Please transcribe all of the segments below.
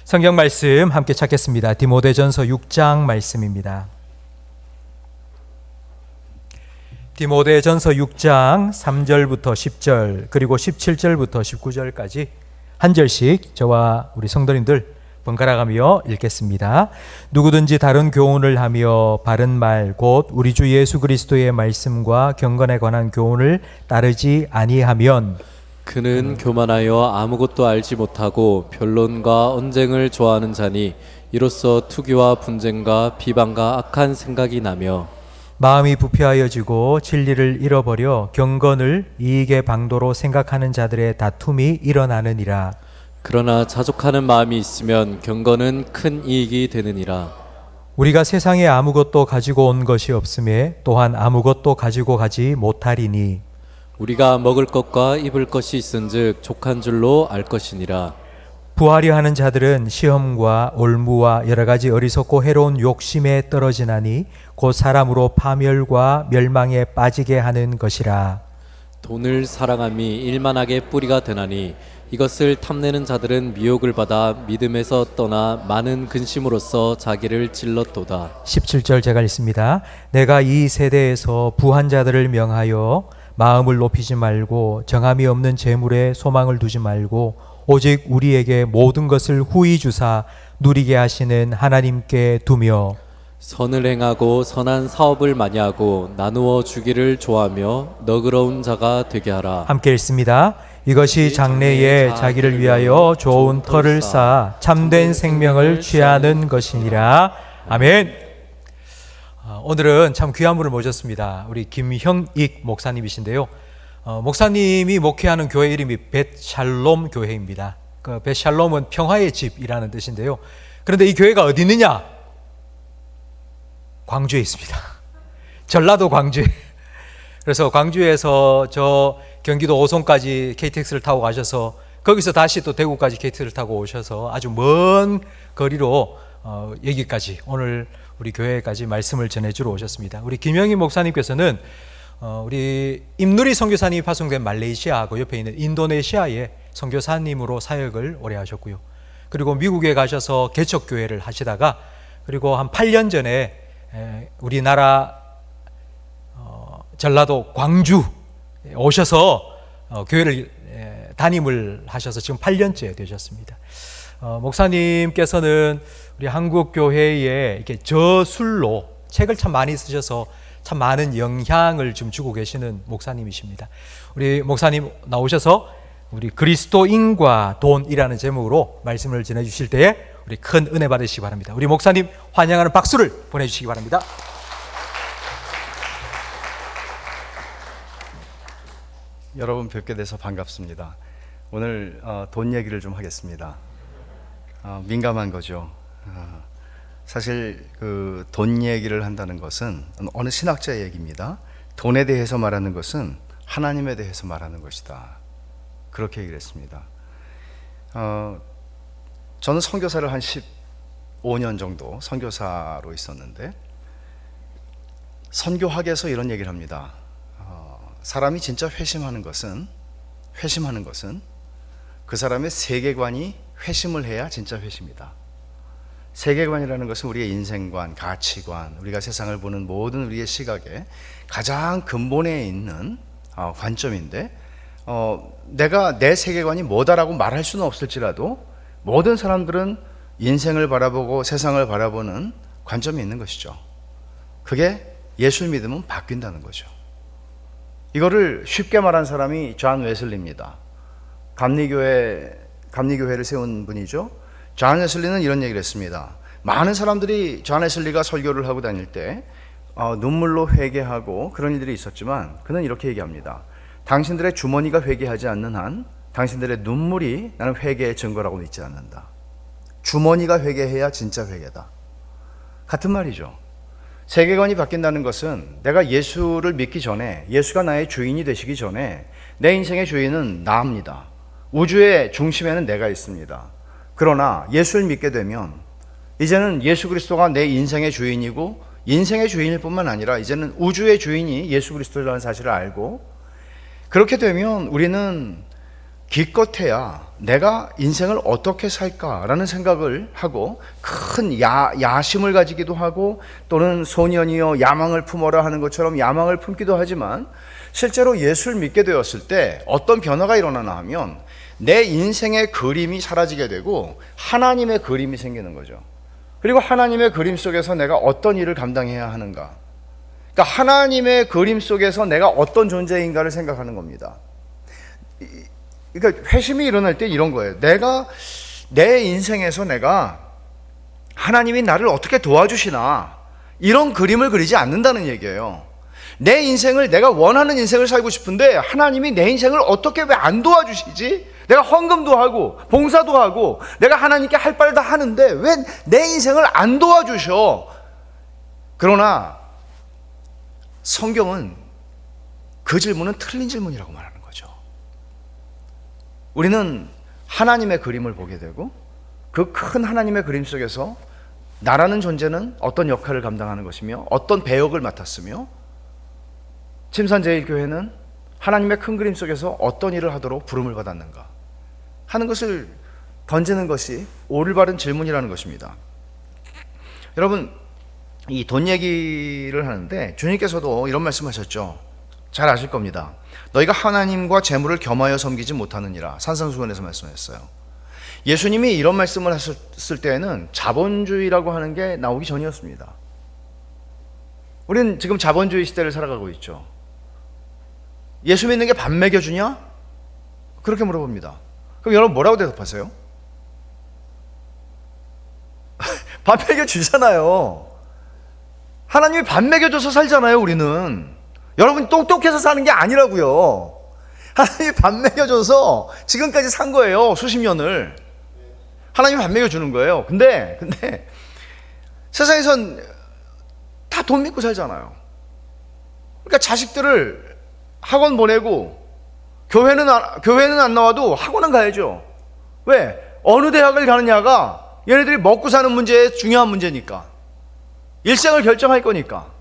성경 말씀 함께 찾겠습니다. 디모데전서 6장 말씀입니다. 디모데전서 6장 3절부터 10절 그리고 17절부터 19절까지 한 절씩 저와 우리 성도님들 번갈아가며 읽겠습니다. 누구든지 다른 교훈을 하며 바른 말 곧 우리 주 예수 그리스도의 말씀과 경건에 관한 교훈을 따르지 아니하면 그는 교만하여 아무것도 알지 못하고 변론과 언쟁을 좋아하는 자니 이로써 투기와 분쟁과 비방과 악한 생각이 나며 마음이 부패하여지고 진리를 잃어버려 경건을 이익의 방도로 생각하는 자들의 다툼이 일어나느니라. 그러나 자족하는 마음이 있으면 경건은 큰 이익이 되느니라. 우리가 세상에 아무것도 가지고 온 것이 없음에 또한 아무것도 가지고 가지 못하리니 우리가 먹을 것과 입을 것이 있은즉 족한 줄로 알 것이니라. 부하려 하는 자들은 시험과 올무와 여러 가지 어리석고 해로운 욕심에 떨어지나니 곧 사람으로 파멸과 멸망에 빠지게 하는 것이라. 돈을 사랑함이 일만하게 뿌리가 되나니 이것을 탐내는 자들은 미혹을 받아 믿음에서 떠나 많은 근심으로써 자기를 찔렀도다. 17절 제가 읽습니다. 내가 이 세대에서 부한 자들을 명하여 마음을 높이지 말고 정함이 없는 재물에 소망을 두지 말고 오직 우리에게 모든 것을 후히 주사 누리게 하시는 하나님께 두며 선을 행하고 선한 사업을 많이 하고 나누어 주기를 좋아하며 너그러운 자가 되게 하라. 함께 읽습니다. 이것이 장래에 자기를 위하여 좋은 터를 쌓아 참된 생명을 취하는 것이니라. 아멘. 오늘은 참 귀한 분을 모셨습니다. 우리 김형익 목사님이신데요. 목사님이 목회하는 교회 이름이 벳샬롬 교회입니다. 그 벳샬롬은 평화의 집이라는 뜻인데요. 그런데 이 교회가 어디 있느냐? 광주에 있습니다. 전라도 광주에. 그래서 광주에서 저 경기도 오송까지 KTX를 타고 가셔서 거기서 다시 또 대구까지 KTX를 타고 오셔서 아주 먼 거리로 여기까지 오늘 우리 교회까지 말씀을 전해주러 오셨습니다. 우리 김영희 목사님께서는 우리 임누리 선교사님이 파송된 말레이시아 그 옆에 있는 인도네시아의 선교사님으로 사역을 오래 하셨고요. 그리고 미국에 가셔서 개척교회를 하시다가 그리고 한 8년 전에 우리나라 전라도 광주 오셔서 교회를 담임을 하셔서 지금 8년째 되셨습니다. 목사님께서는 우리 한국 교회에 이렇게 저술로 책을 참 많이 쓰셔서 참 많은 영향을 좀 주고 계시는 목사님이십니다. 우리 목사님 나오셔서 우리 그리스도인과 돈이라는 제목으로 말씀을 전해주실 때에 우리 큰 은혜 받으시기 바랍니다. 우리 목사님 환영하는 박수를 보내주시기 바랍니다. 여러분 뵙게 돼서 반갑습니다. 오늘 돈 얘기를 좀 하겠습니다. 민감한 거죠. 사실 그 돈 얘기를 한다는 것은 어느 신학자의 얘기입니다. 돈에 대해서 말하는 것은 하나님에 대해서 말하는 것이다. 그렇게 얘기를 했습니다. 저는 선교사를 한 15년 정도 선교사로 있었는데 선교학에서 이런 얘기를 합니다. 사람이 진짜 회심하는 것은 그 사람의 세계관이 회심을 해야 진짜 회심이다. 세계관이라는 것은 우리의 인생관, 가치관, 우리가 세상을 보는 모든 우리의 시각의 가장 근본에 있는 관점인데 내가 내 세계관이 뭐다라고 말할 수는 없을지라도 모든 사람들은 인생을 바라보고 세상을 바라보는 관점이 있는 것이죠. 그게 예수를 믿으면 바뀐다는 거죠. 이거를 쉽게 말한 사람이 존 웨슬리입니다. 감리교회를 세운 분이죠. 존 웨슬리는 이런 얘기를 했습니다. 많은 사람들이 존 웨슬리가 설교를 하고 다닐 때 눈물로 회개하고 그런 일들이 있었지만 그는 이렇게 얘기합니다. 당신들의 주머니가 회개하지 않는 한 당신들의 눈물이 나는 회개의 증거라고 믿지 않는다. 주머니가 회개해야 진짜 회개다. 같은 말이죠. 세계관이 바뀐다는 것은 내가 예수를 믿기 전에, 예수가 나의 주인이 되시기 전에 내 인생의 주인은 나입니다. 우주의 중심에는 내가 있습니다. 그러나 예수를 믿게 되면 이제는 예수 그리스도가 내 인생의 주인이고 인생의 주인일 뿐만 아니라 이제는 우주의 주인이 예수 그리스도라는 사실을 알고 그렇게 되면 우리는 기껏해야 내가 인생을 어떻게 살까라는 생각을 하고 큰 야심을 가지기도 하고 또는 소년이여 야망을 품어라 하는 것처럼 야망을 품기도 하지만 실제로 예수를 믿게 되었을 때 어떤 변화가 일어나나 하면 내 인생의 그림이 사라지게 되고 하나님의 그림이 생기는 거죠. 그리고 하나님의 그림 속에서 내가 어떤 일을 감당해야 하는가, 그러니까 하나님의 그림 속에서 내가 어떤 존재인가를 생각하는 겁니다. 그러니까 회심이 일어날 때 이런 거예요. 내가 내 인생에서 내가 하나님이 나를 어떻게 도와주시나 이런 그림을 그리지 않는다는 얘기예요. 내 인생을 내가 원하는 인생을 살고 싶은데 하나님이 내 인생을 어떻게 왜 안 도와주시지? 내가 헌금도 하고 봉사도 하고 내가 하나님께 할 바를 다 하는데 왜 내 인생을 안 도와주셔? 그러나 성경은 그 질문은 틀린 질문이라고 말하는 거죠. 우리는 하나님의 그림을 보게 되고 그 큰 하나님의 그림 속에서 나라는 존재는 어떤 역할을 감당하는 것이며 어떤 배역을 맡았으며 침산제일교회는 하나님의 큰 그림 속에서 어떤 일을 하도록 부름을 받았는가 하는 것을 던지는 것이 올바른 질문이라는 것입니다. 여러분, 이 돈 얘기를 하는데 주님께서도 이런 말씀하셨죠. 잘 아실 겁니다. 너희가 하나님과 재물을 겸하여 섬기지 못하느니라. 산상수훈에서 말씀했어요. 예수님이 이런 말씀을 하셨을 때에는 자본주의라고 하는 게 나오기 전이었습니다. 우리는 지금 자본주의 시대를 살아가고 있죠. 예수 믿는 게 밥 먹여주냐? 그렇게 물어봅니다. 그럼 여러분 뭐라고 대답하세요? 밥 먹여주잖아요. 하나님이 밥 먹여줘서 살잖아요. 우리는 여러분이 똑똑해서 사는 게 아니라고요. 하나님이 밥 먹여줘서 지금까지 산 거예요. 수십 년을 하나님이 밥 먹여주는 거예요. 근데 세상에선 다 돈 믿고 살잖아요. 그러니까 자식들을 학원 보내고 교회는 안 나와도 학원은 가야죠. 왜? 어느 대학을 가느냐가 얘네들이 먹고 사는 문제에 중요한 문제니까. 일생을 결정할 거니까.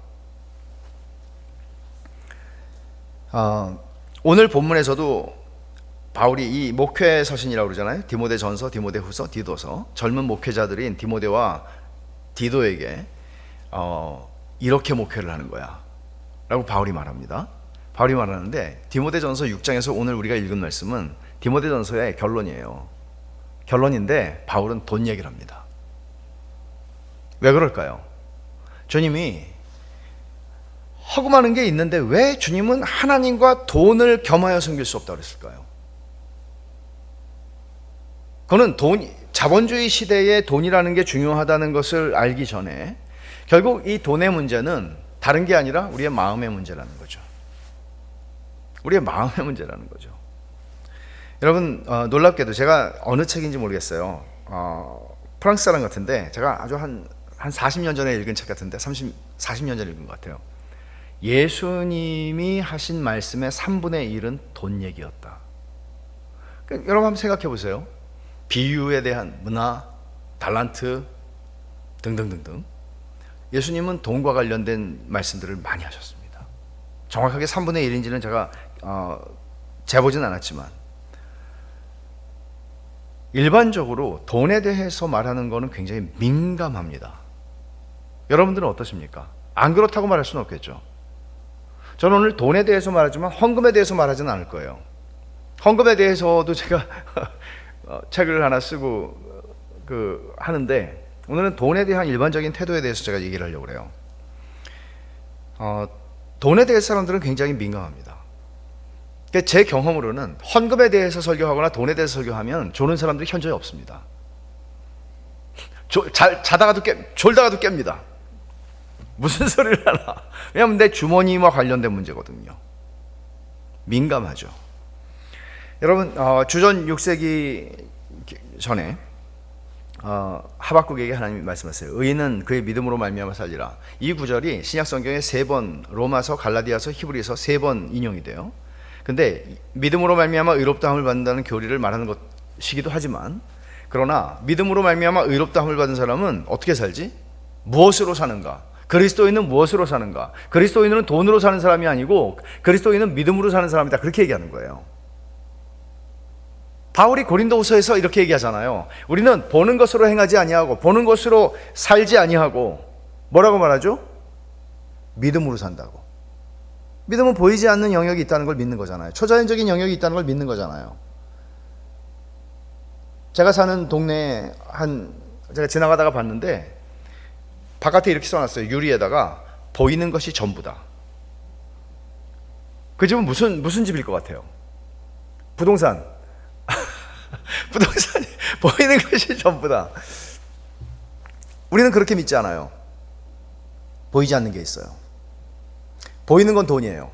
오늘 본문에서도 바울이 이 목회 서신이라고 그러잖아요. 디모데전서, 디모데후서, 디도서. 젊은 목회자들인 디모데와 디도에게 이렇게 목회를 하는 거야 라고 바울이 말합니다. 바울이 말하는데 디모데전서 6장에서 오늘 우리가 읽은 말씀은 디모데전서의 결론이에요. 결론인데 바울은 돈 얘기를 합니다. 왜 그럴까요? 주님이 허구많은 게 있는데 왜 주님은 하나님과 돈을 겸하여 섬길 수 없다고 그랬을까요? 그는 자본주의 시대에 돈이라는 게 중요하다는 것을 알기 전에 결국 이 돈의 문제는 다른 게 아니라 우리의 마음의 문제라는 거죠. 우리의 마음의 문제라는 거죠. 여러분, 놀랍게도 제가 어느 책인지 모르겠어요. 프랑스 사람 같은데 제가 아주 한 40년 전에 읽은 책 같은데 40년 전에 읽은 것 같아요. 예수님이 하신 말씀의 3분의 1은 돈 얘기였다. 그러니까 여러분 한번 생각해 보세요. 비유에 대한 문화, 달란트 등등등등. 예수님은 돈과 관련된 말씀들을 많이 하셨습니다. 정확하게 3분의 1인지는 제가 재보진 않았지만 일반적으로 돈에 대해서 말하는 것은 굉장히 민감합니다. 여러분들은 어떠십니까? 안 그렇다고 말할 수는 없겠죠. 저는 오늘 돈에 대해서 말하지만 헌금에 대해서 말하지는 않을 거예요. 헌금에 대해서도 제가 책을 하나 쓰고 하는데 오늘은 돈에 대한 일반적인 태도에 대해서 제가 얘기를 하려고 그래요. 돈에 대해서 사람들은 굉장히 민감합니다. 제 경험으로는 헌금에 대해서 설교하거나 돈에 대해서 설교하면 조는 사람들이 현저히 없습니다. 졸다가도 깹니다. 무슨 소리를 하나. 왜냐하면 내 주머니와 관련된 문제거든요. 민감하죠. 여러분, 주전 6세기 전에 하박국에게 하나님이 말씀하세요. 의인은 그의 믿음으로 말미암아 살리라. 이 구절이 신약 성경에 3번, 로마서, 갈라디아서, 히브리서 3번 인용이 돼요. 근데 믿음으로 말미암아 의롭다함을 받는다는 교리를 말하는 것이기도 하지만, 그러나 믿음으로 말미암아 의롭다함을 받은 사람은 어떻게 살지? 무엇으로 사는가? 그리스도인은 무엇으로 사는가? 그리스도인은 돈으로 사는 사람이 아니고 그리스도인은 믿음으로 사는 사람이다. 그렇게 얘기하는 거예요. 바울이 고린도후서에서 이렇게 얘기하잖아요. 우리는 보는 것으로 행하지 아니하고 보는 것으로 살지 아니하고 뭐라고 말하죠? 믿음으로 산다고. 믿음은 보이지 않는 영역이 있다는 걸 믿는 거잖아요. 초자연적인 영역이 있다는 걸 믿는 거잖아요. 제가 사는 동네에 제가 지나가다가 봤는데 바깥에 이렇게 써놨어요. 유리에다가 보이는 것이 전부다. 그 집은 무슨 집일 것 같아요? 부동산. 부동산이 보이는 것이 전부다. 우리는 그렇게 믿지 않아요. 보이지 않는 게 있어요. 보이는 건 돈이에요.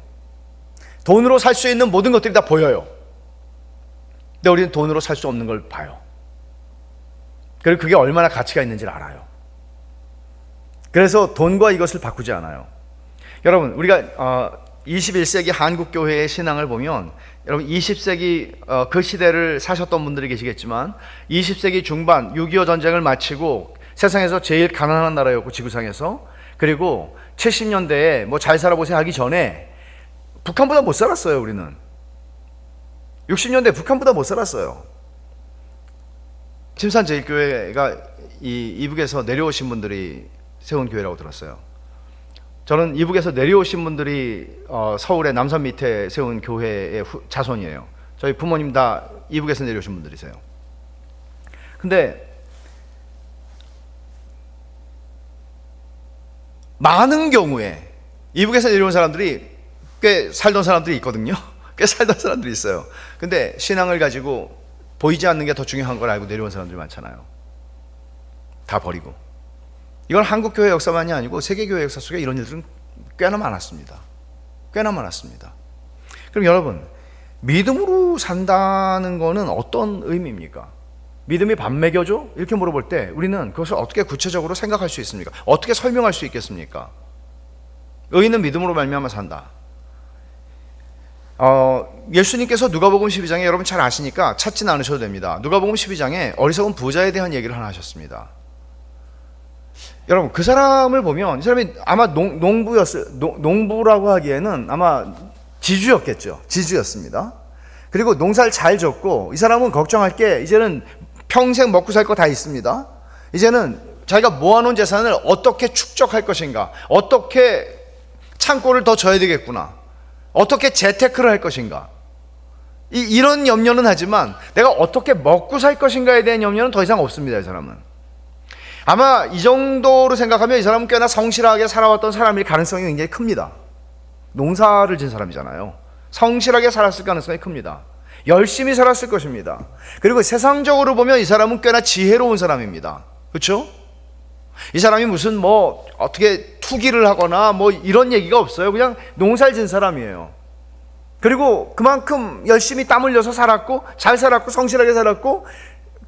돈으로 살 수 있는 모든 것들이 다 보여요. 근데 우리는 돈으로 살 수 없는 걸 봐요. 그리고 그게 얼마나 가치가 있는지를 알아요. 그래서 돈과 이것을 바꾸지 않아요. 여러분, 우리가 21세기 한국교회의 신앙을 보면, 여러분 20세기 그 시대를 사셨던 분들이 계시겠지만 20세기 중반 6.25 전쟁을 마치고 세상에서 제일 가난한 나라였고, 지구상에서, 그리고 70년대에 뭐 잘 살아보세요 하기 전에 북한보다 못 살았어요. 우리는 60년대 북한보다 못 살았어요. 침산제일교회가 이북에서 내려오신 분들이 세운 교회라고 들었어요. 저는 이북에서 내려오신 분들이 서울의 남산 밑에 세운 교회의 자손이에요. 저희 부모님 다 이북에서 내려오신 분들이세요. 근데 많은 경우에 이북에서 내려온 사람들이 꽤 살던 사람들이 있거든요. 꽤 살던 사람들이 있어요. 근데 신앙을 가지고 보이지 않는 게 더 중요한 걸 알고 내려온 사람들이 많잖아요. 다 버리고. 이건 한국교회 역사만이 아니고 세계교회 역사 속에 이런 일들은 꽤나 많았습니다. 꽤나 많았습니다. 그럼 여러분, 믿음으로 산다는 거는 어떤 의미입니까? 믿음이 밥 먹여줘? 이렇게 물어볼 때 우리는 그것을 어떻게 구체적으로 생각할 수 있습니까? 어떻게 설명할 수 있겠습니까? 의인은 믿음으로 말미암아 산다. 예수님께서 누가복음 12장에, 여러분 잘 아시니까 찾지는 않으셔도 됩니다. 누가복음 12장에 어리석은 부자에 대한 얘기를 하나 하셨습니다. 여러분, 그 사람을 보면 이 사람이 아마 농부라고 하기에는 아마 지주였겠죠. 지주였습니다. 그리고 농사를 잘 졌고, 이 사람은 걱정할 게 이제는 평생 먹고 살 거 다 있습니다. 이제는 자기가 모아놓은 재산을 어떻게 축적할 것인가, 어떻게 창고를 더 져야 되겠구나, 어떻게 재테크를 할 것인가, 이런 염려는 하지만 내가 어떻게 먹고 살 것인가에 대한 염려는 더 이상 없습니다. 이 사람은 아마 이 정도로 생각하면 이 사람은 꽤나 성실하게 살아왔던 사람일 가능성이 굉장히 큽니다. 농사를 진 사람이잖아요. 성실하게 살았을 가능성이 큽니다. 열심히 살았을 것입니다. 그리고 세상적으로 보면 이 사람은 꽤나 지혜로운 사람입니다. 그렇죠? 이 사람이 무슨 뭐 어떻게 투기를 하거나 뭐 이런 얘기가 없어요. 그냥 농사를 진 사람이에요. 그리고 그만큼 열심히 땀 흘려서 살았고, 잘 살았고, 성실하게 살았고,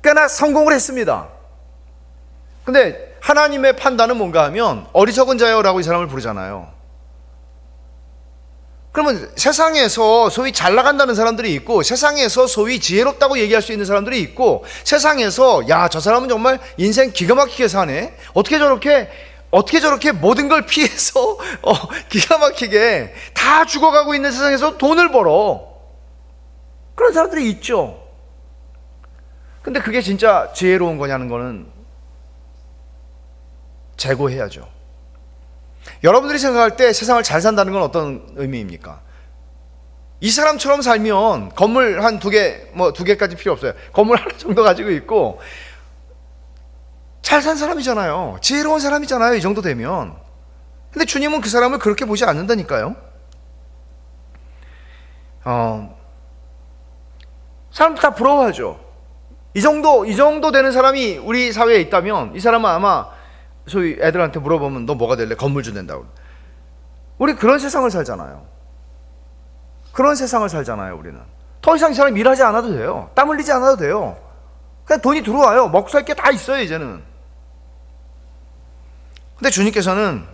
꽤나 성공을 했습니다. 근데 하나님의 판단은 뭔가 하면 어리석은 자여라고 이 사람을 부르잖아요. 그러면 세상에서 소위 잘 나간다는 사람들이 있고, 세상에서 소위 지혜롭다고 얘기할 수 있는 사람들이 있고, 세상에서 야, 저 사람은 정말 인생 기가 막히게 사네, 어떻게 저렇게 모든 걸 피해서 기가 막히게 다 죽어가고 있는 세상에서 돈을 벌어, 그런 사람들이 있죠. 근데 그게 진짜 지혜로운 거냐는 거는 재고해야죠. 여러분들이 생각할 때 세상을 잘 산다는 건 어떤 의미입니까? 이 사람처럼 살면 건물 한 2개, 뭐 2개까지 필요 없어요. 건물 하나 정도 가지고 있고 잘 산 사람이잖아요. 지혜로운 사람이잖아요. 이 정도 되면. 근데 주님은 그 사람을 그렇게 보지 않는다니까요. 사람들 다 부러워하죠. 이 정도 되는 사람이 우리 사회에 있다면 이 사람은 아마 소위 애들한테 물어보면 너 뭐가 될래? 건물 준댄다고. 우리 그런 세상을 살잖아요. 그런 세상을 살잖아요. 우리는 더 이상 이 사람 일하지 않아도 돼요. 땀 흘리지 않아도 돼요. 그냥 돈이 들어와요. 먹고 살 게 다 있어요. 이제는. 근데 주님께서는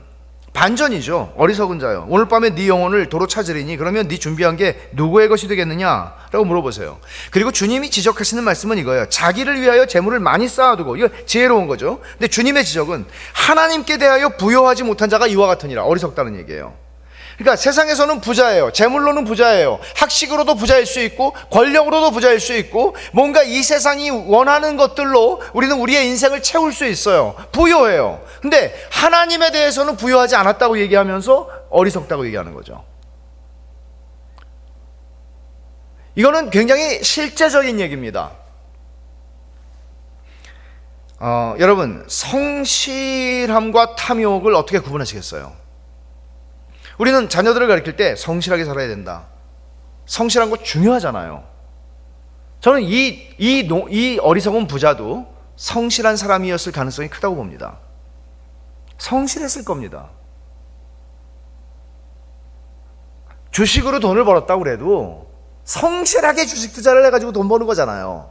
반전이죠. 어리석은 자요, 오늘 밤에 네 영혼을 도로 찾으리니 그러면 네 준비한 게 누구의 것이 되겠느냐 라고 물어보세요. 그리고 주님이 지적하시는 말씀은 이거예요. 자기를 위하여 재물을 많이 쌓아두고, 이거 지혜로운 거죠. 근데 주님의 지적은 하나님께 대하여 부여하지 못한 자가 이와 같으니라. 어리석다는 얘기예요. 그러니까 세상에서는 부자예요. 재물로는 부자예요. 학식으로도 부자일 수 있고 권력으로도 부자일 수 있고 뭔가 이 세상이 원하는 것들로 우리는 우리의 인생을 채울 수 있어요. 부유해요. 근데 하나님에 대해서는 부유하지 않았다고 얘기하면서 어리석다고 얘기하는 거죠. 이거는 굉장히 실제적인 얘기입니다. 여러분, 성실함과 탐욕을 어떻게 구분하시겠어요? 우리는 자녀들을 가르칠 때 성실하게 살아야 된다. 성실한 거 중요하잖아요. 저는 이 어리석은 부자도 성실한 사람이었을 가능성이 크다고 봅니다. 성실했을 겁니다. 주식으로 돈을 벌었다고 그래도 성실하게 주식 투자를 해가지고 돈 버는 거잖아요.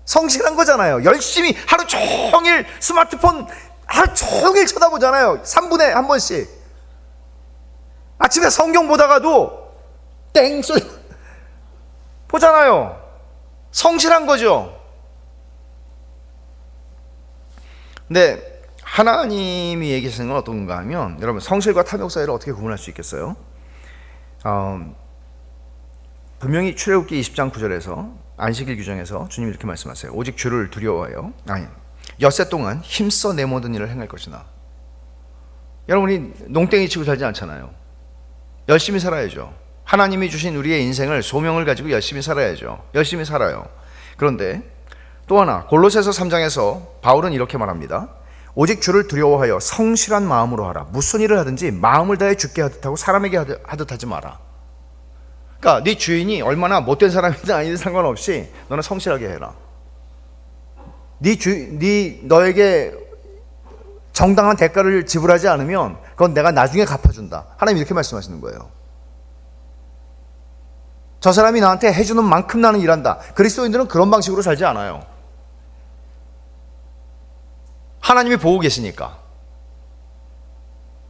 성실한 거잖아요. 열심히 하루 종일 스마트폰 하루 종일 쳐다보잖아요. 3분에 한 번씩. 아침에 성경 보다가도 땡 소리 보잖아요. 성실한 거죠. 근데 하나님이 얘기하시는 건 어떤가 하면, 여러분, 성실과 탐욕 사이를 어떻게 구분할 수 있겠어요? 분명히 출애굽기 20장 9절에서 안식일 규정에서 주님이 이렇게 말씀하세요. 오직 주를 두려워하여 엿새 동안 힘써 내 모든 일을 행할 것이나. 여러분이 농땡이 치고 살지 않잖아요. 열심히 살아야죠. 하나님이 주신 우리의 인생을 소명을 가지고 열심히 살아야죠. 열심히 살아요. 그런데 또 하나, 골로새서 3장에서 바울은 이렇게 말합니다. 오직 주를 두려워하여 성실한 마음으로 하라. 무슨 일을 하든지 마음을 다해 주께 하듯 하고 사람에게 하듯 하지 마라. 그러니까 네 주인이 얼마나 못된 사람이든 아니든 상관없이 너는 성실하게 해라. 너에게 정당한 대가를 지불하지 않으면 그건 내가 나중에 갚아준다. 하나님 이렇게 말씀하시는 거예요. 저 사람이 나한테 해주는 만큼 나는 일한다. 그리스도인들은 그런 방식으로 살지 않아요. 하나님이 보고 계시니까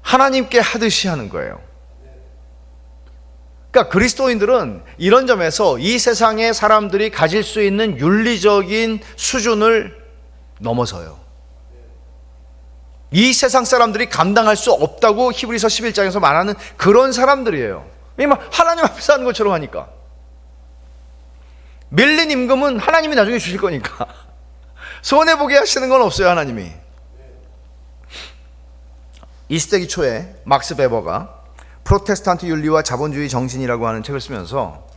하나님께 하듯이 하는 거예요. 그러니까 그리스도인들은 이런 점에서 이 세상의 사람들이 가질 수 있는 윤리적인 수준을 넘어서요. 이 세상 사람들이 감당할 수 없다고 히브리서 11장에서 말하는 그런 사람들이에요. 왜냐면 하나님 앞에서 하는 것처럼 하니까. 밀린 임금은 하나님이 나중에 주실 거니까 손해보게 하시는 건 없어요. 하나님이. 20세기 초에 막스 베버가 프로테스탄트 윤리와 자본주의 정신이라고 하는 책을 쓰면서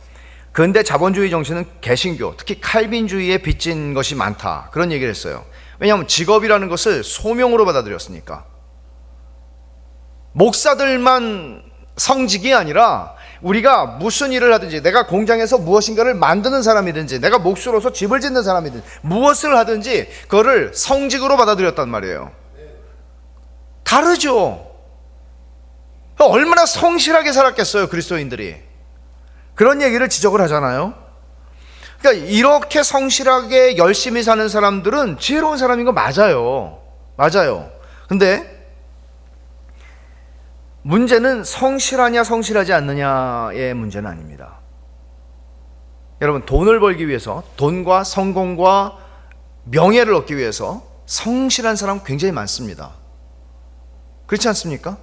근대 자본주의 정신은 개신교, 특히 칼빈주의에 빚진 것이 많다, 그런 얘기를 했어요. 왜냐하면 직업이라는 것을 소명으로 받아들였으니까. 목사들만 성직이 아니라 우리가 무슨 일을 하든지, 내가 공장에서 무엇인가를 만드는 사람이든지, 내가 목수로서 집을 짓는 사람이든지, 무엇을 하든지 그거를 성직으로 받아들였단 말이에요. 다르죠. 얼마나 성실하게 살았겠어요, 그리스도인들이. 그런 얘기를 지적을 하잖아요. 그러니까 이렇게 성실하게 열심히 사는 사람들은 지혜로운 사람인 거 맞아요. 맞아요. 근데 문제는 성실하냐 성실하지 않느냐의 문제는 아닙니다. 여러분, 돈을 벌기 위해서, 돈과 성공과 명예를 얻기 위해서 성실한 사람 굉장히 많습니다. 그렇지 않습니까?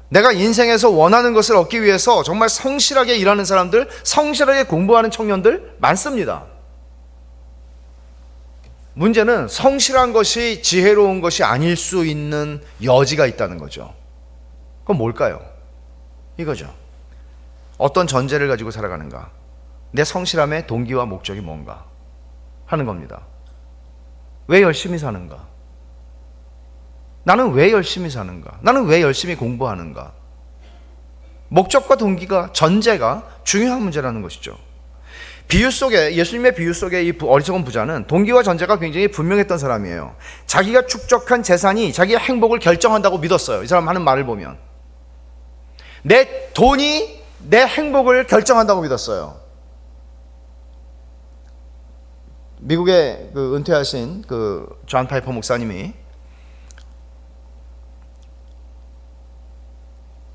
내가 인생에서 원하는 것을 얻기 위해서 정말 성실하게 일하는 사람들, 성실하게 공부하는 청년들 많습니다. 문제는 성실한 것이 지혜로운 것이 아닐 수 있는 여지가 있다는 거죠. 그건 뭘까요? 이거죠. 어떤 전제를 가지고 살아가는가, 내 성실함의 동기와 목적이 뭔가 하는 겁니다. 왜 열심히 사는가? 나는 왜 열심히 사는가? 나는 왜 열심히 공부하는가? 목적과 동기가, 전제가 중요한 문제라는 것이죠. 비유 속에, 예수님의 비유 속에 이 어리석은 부자는 동기와 전제가 굉장히 분명했던 사람이에요. 자기가 축적한 재산이 자기의 행복을 결정한다고 믿었어요. 이 사람 하는 말을 보면 내 돈이 내 행복을 결정한다고 믿었어요. 미국의 은퇴하신 존 파이퍼 목사님이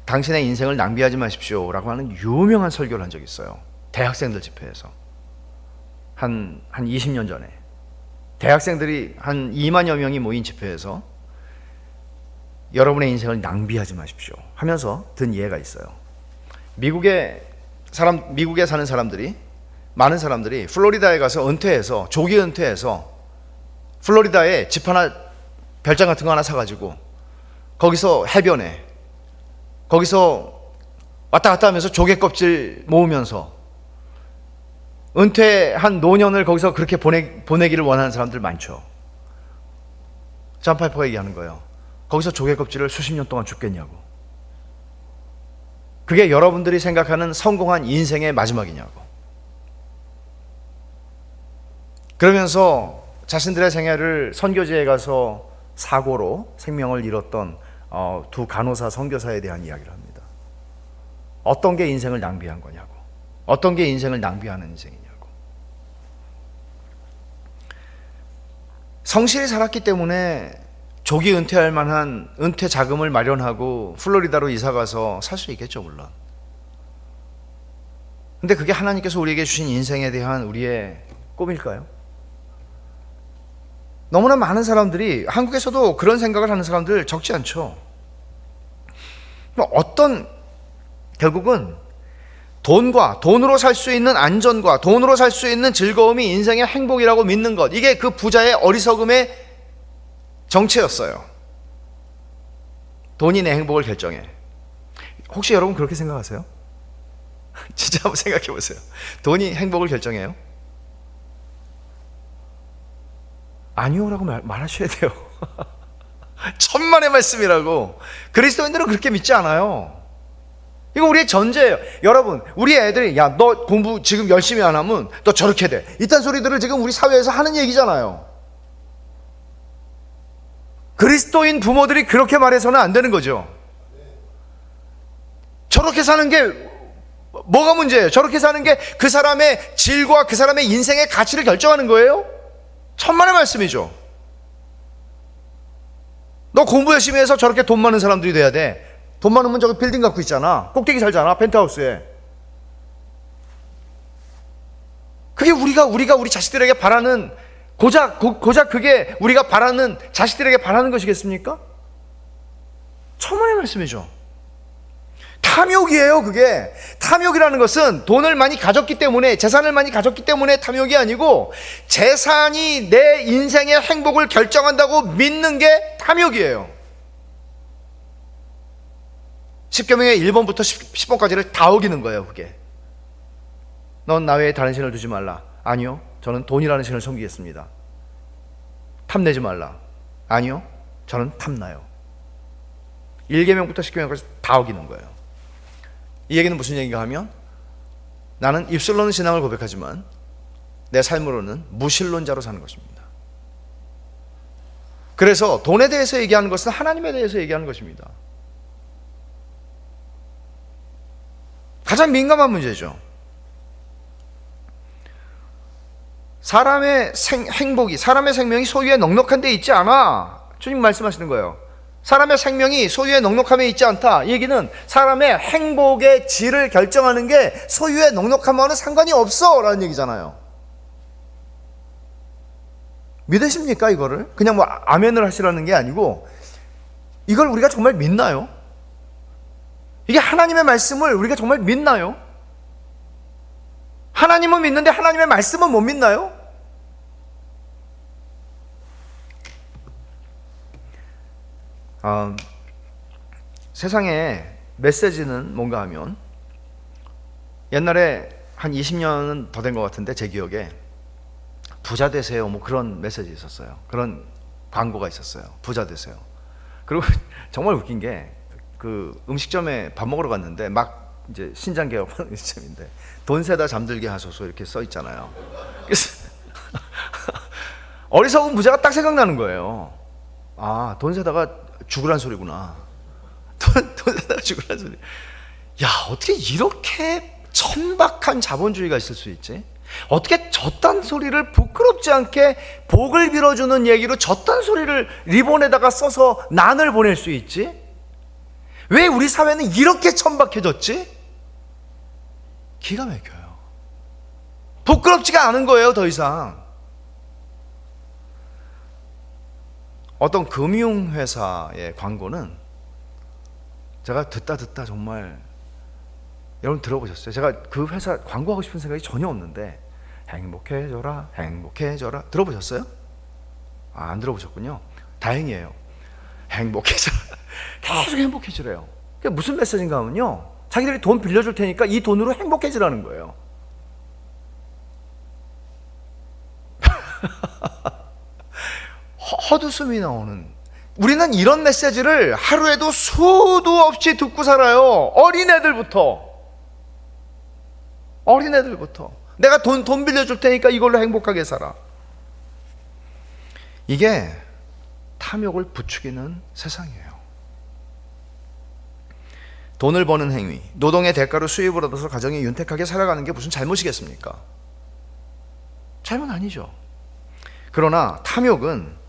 당신의 인생을 낭비하지 마십시오 라고 하는 유명한 설교를 한 적이 있어요. 대학생들 집회에서 한 20년 전에 대학생들이 한 2만여 명이 모인 집회에서 여러분의 인생을 낭비하지 마십시오 하면서 든 예가 있어요. 미국에 사는 사람들이, 많은 사람들이 플로리다에 가서 은퇴해서, 조기 은퇴해서 플로리다에 집 하나, 별장 같은 거 하나 사가지고 거기서 해변에, 거기서 왔다 갔다 하면서 조개 껍질 모으면서 은퇴한 노년을 거기서 그렇게 보내기를 원하는 사람들 많죠. 존 파이퍼가 얘기하는 거예요. 거기서 조개 껍질을 수십 년 동안 줍겠냐고. 그게 여러분들이 생각하는 성공한 인생의 마지막이냐고. 그러면서 자신들의 생애를 선교지에 가서 사고로 생명을 잃었던 두 간호사 선교사에 대한 이야기를 합니다. 어떤 게 인생을 낭비한 거냐고. 어떤 게 인생을 낭비하는 인생이냐고. 성실히 살았기 때문에 조기 은퇴할 만한 은퇴 자금을 마련하고 플로리다로 이사가서 살 수 있겠죠, 물론. 근데 그게 하나님께서 우리에게 주신 인생에 대한 우리의 꿈일까요? 너무나 많은 사람들이, 한국에서도 그런 생각을 하는 사람들 적지 않죠. 결국은 돈으로 살 수 있는 안전과 돈으로 살 수 있는 즐거움이 인생의 행복이라고 믿는 것, 이게 그 부자의 어리석음의 정체였어요. 돈이 내 행복을 결정해. 혹시 여러분 그렇게 생각하세요? 진짜 한번 생각해 보세요. 돈이 행복을 결정해요? 아니요라고 말하셔야 돼요. 천만의 말씀이라고. 그리스도인들은 그렇게 믿지 않아요. 이거 우리의 전제예요. 여러분, 우리 애들이 야, 너 공부 지금 열심히 안 하면 너 저렇게 돼, 이딴 소리들을 지금 우리 사회에서 하는 얘기잖아요. 그리스도인 부모들이 그렇게 말해서는 안 되는 거죠. 저렇게 사는 게 뭐가 문제예요? 저렇게 사는 게 그 사람의 질과 그 사람의 인생의 가치를 결정하는 거예요? 천만의 말씀이죠. 너 공부 열심히 해서 저렇게 돈 많은 사람들이 돼야 돼. 돈 많으면 저기 빌딩 갖고 있잖아. 꼭대기 살잖아, 펜트하우스에. 그게 우리가 우리 자식들에게 바라는, 고작 그게 우리가 바라는, 자식들에게 바라는 것이겠습니까? 천만의 말씀이죠. 탐욕이에요. 그게 탐욕이라는 것은 돈을 많이 가졌기 때문에, 재산을 많이 가졌기 때문에 탐욕이 아니고, 재산이 내 인생의 행복을 결정한다고 믿는 게 탐욕이에요. 10계명의 1번부터 10번까지를 다 어기는 거예요. 그게 넌 나 외에 다른 신을 두지 말라. 아니요, 저는 돈이라는 신을 섬기겠습니다. 탐내지 말라. 아니요, 저는 탐나요. 1계명부터 10계명까지 다 어기는 거예요. 이 얘기는 무슨 얘기인가 하면, 나는 입술로는 신앙을 고백하지만 내 삶으로는 무신론자로 사는 것입니다. 그래서 돈에 대해서 얘기하는 것은 하나님에 대해서 얘기하는 것입니다. 가장 민감한 문제죠. 사람의 행복이, 사람의 생명이 소유의 넉넉한 데 있지 않아. 주님 말씀하시는 거예요. 사람의 생명이 소유의 넉넉함에 있지 않다. 이 얘기는 사람의 행복의 질을 결정하는 게 소유의 넉넉함과는 상관이 없어 라는 얘기잖아요. 믿으십니까? 이거를 그냥 뭐 아멘을 하시라는 게 아니고, 이걸 우리가 정말 믿나요? 이게 하나님의 말씀을 우리가 정말 믿나요? 하나님은 믿는데 하나님의 말씀은 못 믿나요? 세상에 메시지는 뭔가 하면, 옛날에 한 20년은 더 된 것 같은데 제 기억에 부자 되세요 뭐 그런 메시지 있었어요. 그런 광고가 있었어요. 부자 되세요. 그리고 정말 웃긴 게, 그 음식점에 밥 먹으러 갔는데 막 이제 신장 개업하는 음식점인데 돈 세다 잠들게 하소서 이렇게 써 있잖아요. 그래서 어리석은 부자가 딱 생각나는 거예요. 아, 돈 세다가 죽으란 소리구나. 돈 세다가 죽으란 소리. 야, 어떻게 이렇게 천박한 자본주의가 있을 수 있지? 어떻게 저딴 소리를 부끄럽지 않게 복을 빌어주는 얘기로 저딴 소리를 리본에다가 써서 난을 보낼 수 있지? 왜 우리 사회는 이렇게 천박해졌지? 기가 막혀요. 부끄럽지가 않은 거예요, 더 이상. 어떤 금융회사의 광고는 제가 듣다 정말, 여러분 들어보셨어요? 제가 그 회사 광고하고 싶은 생각이 전혀 없는데 행복해져라 행복해져라, 들어보셨어요? 안 들어보셨군요. 다행이에요. 행복해져라 계속 행복해지래요. 그게 무슨 메시지인가 하면요, 자기들이 돈 빌려줄 테니까 이 돈으로 행복해지라는 거예요. 헛웃음이 나오는, 우리는 이런 메시지를 하루에도 수도 없이 듣고 살아요. 어린애들부터 내가 돈 빌려줄 테니까 이걸로 행복하게 살아. 이게 탐욕을 부추기는 세상이에요. 돈을 버는 행위, 노동의 대가로 수입을 얻어서 가정이 윤택하게 살아가는 게 무슨 잘못이겠습니까? 잘못 아니죠. 그러나 탐욕은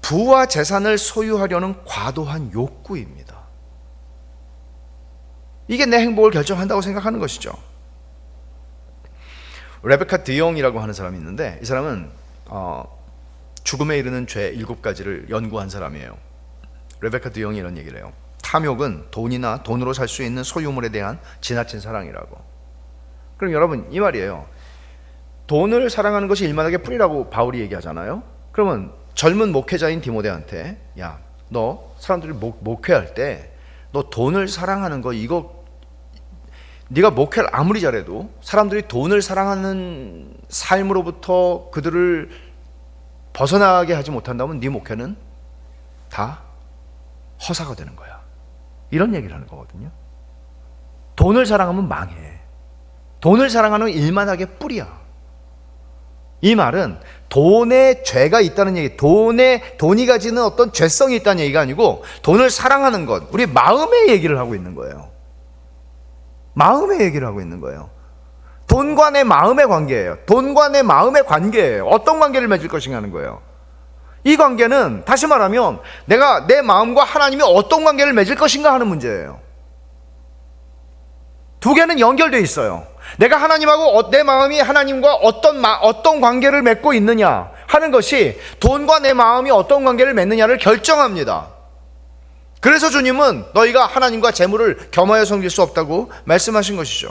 부와 재산을 소유하려는 과도한 욕구입니다. 이게 내 행복을 결정한다고 생각하는 것이죠. 레베카 드용이라고 하는 사람이 있는데, 이 사람은 죽음에 이르는 죄 7가지를 연구한 사람이에요. 레베카 드용이 이런 얘기를 해요. 탐욕은 돈이나 돈으로 살 수 있는 소유물에 대한 지나친 사랑이라고. 그럼 여러분, 이 말이에요. 돈을 사랑하는 것이 일만하게 뿌리라고 바울이 얘기하잖아요. 그러면 젊은 목회자인 디모데한테, 야, 너 사람들이 목회할 때 너 돈을 사랑하는 거, 이거 네가 목회를 아무리 잘해도 사람들이 돈을 사랑하는 삶으로부터 그들을 벗어나게 하지 못한다면 네 목회는 다 허사가 되는 거야. 이런 얘기를 하는 거거든요. 돈을 사랑하면 망해. 돈을 사랑하는 일만하게 뿌리야. 이 말은 돈에 죄가 있다는 얘기, 돈이 가지는 어떤 죄성이 있다는 얘기가 아니고, 돈을 사랑하는 것, 우리 마음의 얘기를 하고 있는 거예요. 마음의 얘기를 하고 있는 거예요. 돈과 내 마음의 관계예요. 돈과 내 마음의 관계예요. 어떤 관계를 맺을 것인가 하는 거예요. 이 관계는 다시 말하면 내가 내 마음과 하나님이 어떤 관계를 맺을 것인가 하는 문제예요. 두 개는 연결되어 있어요. 내가 하나님하고 내 마음이 하나님과 어떤 관계를 맺고 있느냐 하는 것이 돈과 내 마음이 어떤 관계를 맺느냐를 결정합니다. 그래서 주님은 너희가 하나님과 재물을 겸하여 섬길 수 없다고 말씀하신 것이죠.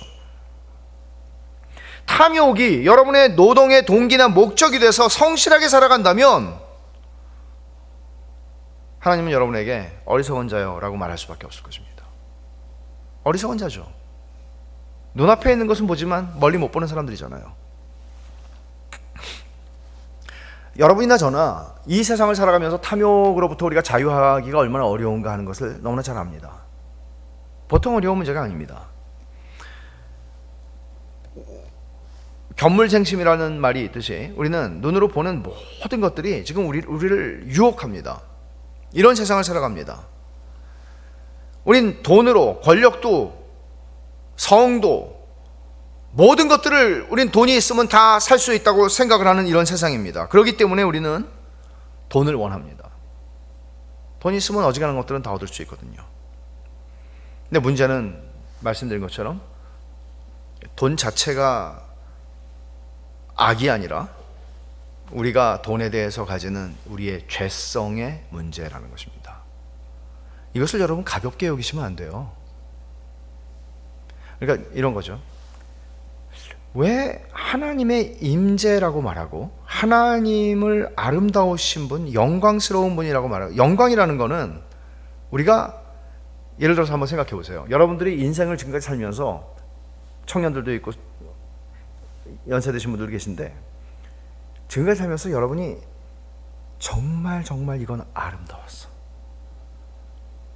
탐욕이 여러분의 노동의 동기나 목적이 돼서 성실하게 살아간다면 하나님은 여러분에게 어리석은 자요 라고 말할 수밖에 없을 것입니다. 어리석은 자죠. 눈앞에 있는 것은 보지만 멀리 못 보는 사람들이잖아요. 여러분이나 저나 이 세상을 살아가면서 탐욕으로부터 우리가 자유하기가 얼마나 어려운가 하는 것을 너무나 잘 압니다. 보통 어려운 문제가 아닙니다. 견물생심이라는 말이 있듯이 우리는 눈으로 보는 모든 것들이 지금 우리를 유혹합니다. 이런 세상을 살아갑니다. 우린 돈으로, 권력도, 성도, 모든 것들을 우린 돈이 있으면 다 살 수 있다고 생각을 하는 이런 세상입니다. 그렇기 때문에 우리는 돈을 원합니다. 돈이 있으면 어지간한 것들은 다 얻을 수 있거든요. 근데 문제는 말씀드린 것처럼 돈 자체가 악이 아니라 우리가 돈에 대해서 가지는 우리의 죄성의 문제라는 것입니다. 이것을 여러분 가볍게 여기시면 안 돼요. 그러니까 이런 거죠. 왜 하나님의 임재라고 말하고 하나님을 아름다우신 분, 영광스러운 분이라고 말하고, 영광이라는 거는 우리가 예를 들어서 한번 생각해 보세요. 여러분들이 인생을 지금까지 살면서, 청년들도 있고 연세 드신 분들 계신데, 지금까지 살면서 여러분이 정말 이건 아름다웠어,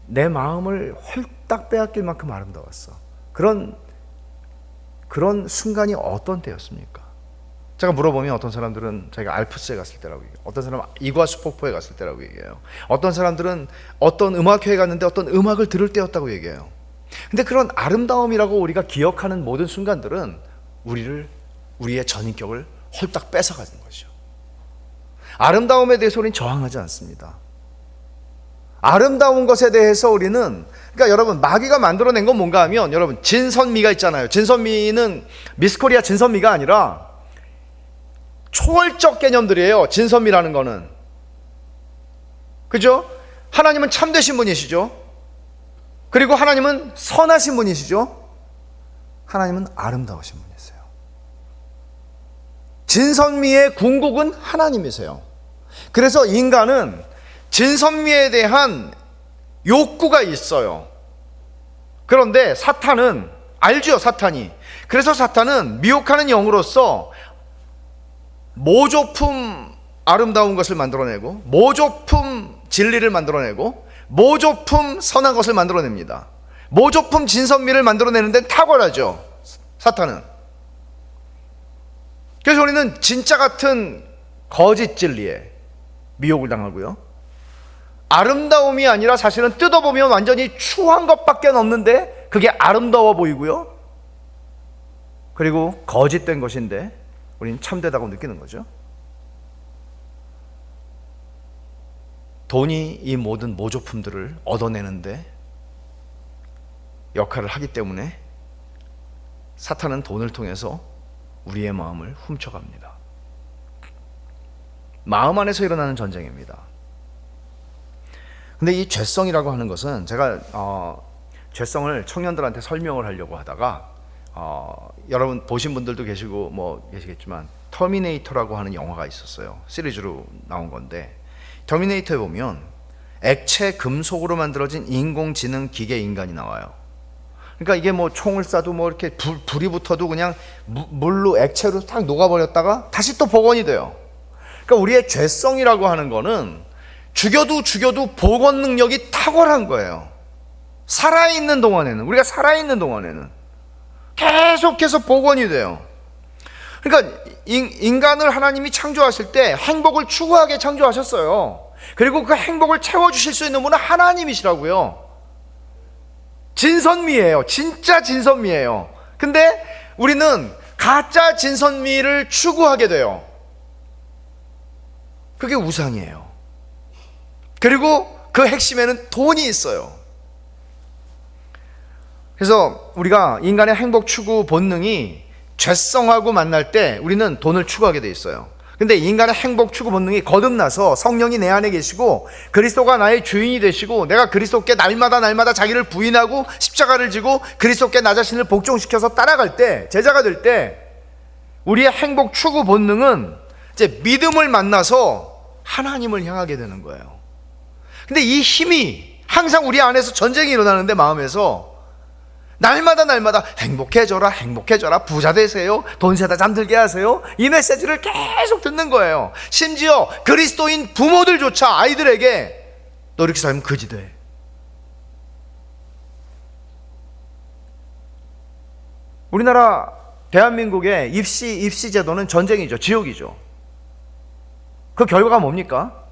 내 마음을 홀딱 빼앗길 만큼 아름다웠어, 그런 순간이 어떤 때였습니까? 제가 물어보면 어떤 사람들은 자기가 알프스에 갔을 때라고 얘기해요. 어떤 사람은 이과수 폭포에 갔을 때라고 얘기해요. 어떤 사람들은 어떤 음악회에 갔는데 어떤 음악을 들을 때였다고 얘기해요. 근데 그런 아름다움이라고 우리가 기억하는 모든 순간들은 우리의 전인격을 홀딱 뺏어가는 거죠. 아름다움에 대해서 우리는 저항하지 않습니다. 아름다운 것에 대해서 우리는, 그러니까 여러분, 마귀가 만들어낸 건 뭔가 하면, 여러분, 진선미가 있잖아요. 진선미는 미스코리아 진선미가 아니라 초월적 개념들이에요. 진선미라는 거는 그죠? 하나님은 참되신 분이시죠. 그리고 하나님은 선하신 분이시죠. 하나님은 아름다우신 분이세요. 진선미의 궁극은 하나님이세요. 그래서 인간은 진선미에 대한 욕구가 있어요. 그런데 사탄은 알죠, 사탄이. 그래서 사탄은 미혹하는 영으로서 모조품 아름다운 것을 만들어내고, 모조품 진리를 만들어내고, 모조품 선한 것을 만들어냅니다. 모조품 진선미를 만들어내는 데는 탁월하죠, 사탄은. 그래서 우리는 진짜 같은 거짓 진리에 미혹을 당하고요, 아름다움이 아니라 사실은 뜯어보면 완전히 추한 것밖에 없는데 그게 아름다워 보이고요, 그리고 거짓된 것인데 우리는 참되다고 느끼는 거죠. 돈이 이 모든 모조품들을 얻어내는데 역할을 하기 때문에 사탄은 돈을 통해서 우리의 마음을 훔쳐갑니다. 마음 안에서 일어나는 전쟁입니다. 근데 이 죄성이라고 하는 것은 제가 죄성을 청년들한테 설명을 하려고 하다가 여러분 보신 분들도 계시고 뭐 계시겠지만 터미네이터라고 하는 영화가 있었어요. 시리즈로 나온 건데, 터미네이터에 보면 액체 금속으로 만들어진 인공지능 기계 인간이 나와요. 그러니까 이게 뭐 총을 쏴도 뭐 이렇게 불이 붙어도 그냥 물로 액체로 탁 녹아버렸다가 다시 또 복원이 돼요. 그러니까 우리의 죄성이라고 하는 거는 죽여도 복원 능력이 탁월한 거예요. 살아있는 동안에는, 우리가 살아있는 동안에는 계속해서 복원이 돼요. 그러니까 인간을 하나님이 창조하실 때 행복을 추구하게 창조하셨어요. 그리고 그 행복을 채워주실 수 있는 분은 하나님이시라고요. 진선미예요. 진짜 진선미예요. 근데 우리는 가짜 진선미를 추구하게 돼요. 그게 우상이에요. 그리고 그 핵심에는 돈이 있어요. 그래서 우리가 인간의 행복 추구 본능이 죄성하고 만날 때 우리는 돈을 추구하게 돼 있어요. 근데 인간의 행복 추구 본능이 거듭나서 성령이 내 안에 계시고 그리스도가 나의 주인이 되시고 내가 그리스도께 날마다 자기를 부인하고 십자가를 지고 그리스도께 나 자신을 복종시켜서 따라갈 때, 제자가 될 때, 우리의 행복 추구 본능은 이제 믿음을 만나서 하나님을 향하게 되는 거예요. 근데 이 힘이 항상 우리 안에서 전쟁이 일어나는데, 마음에서 날마다 행복해져라, 부자 되세요, 돈 세다 잠들게 하세요, 이 메시지를 계속 듣는 거예요. 심지어 그리스도인 부모들조차 아이들에게 너 이렇게 살면 거지 돼. 우리나라 대한민국의 입시 제도는 전쟁이죠. 지옥이죠. 그 결과가 뭡니까?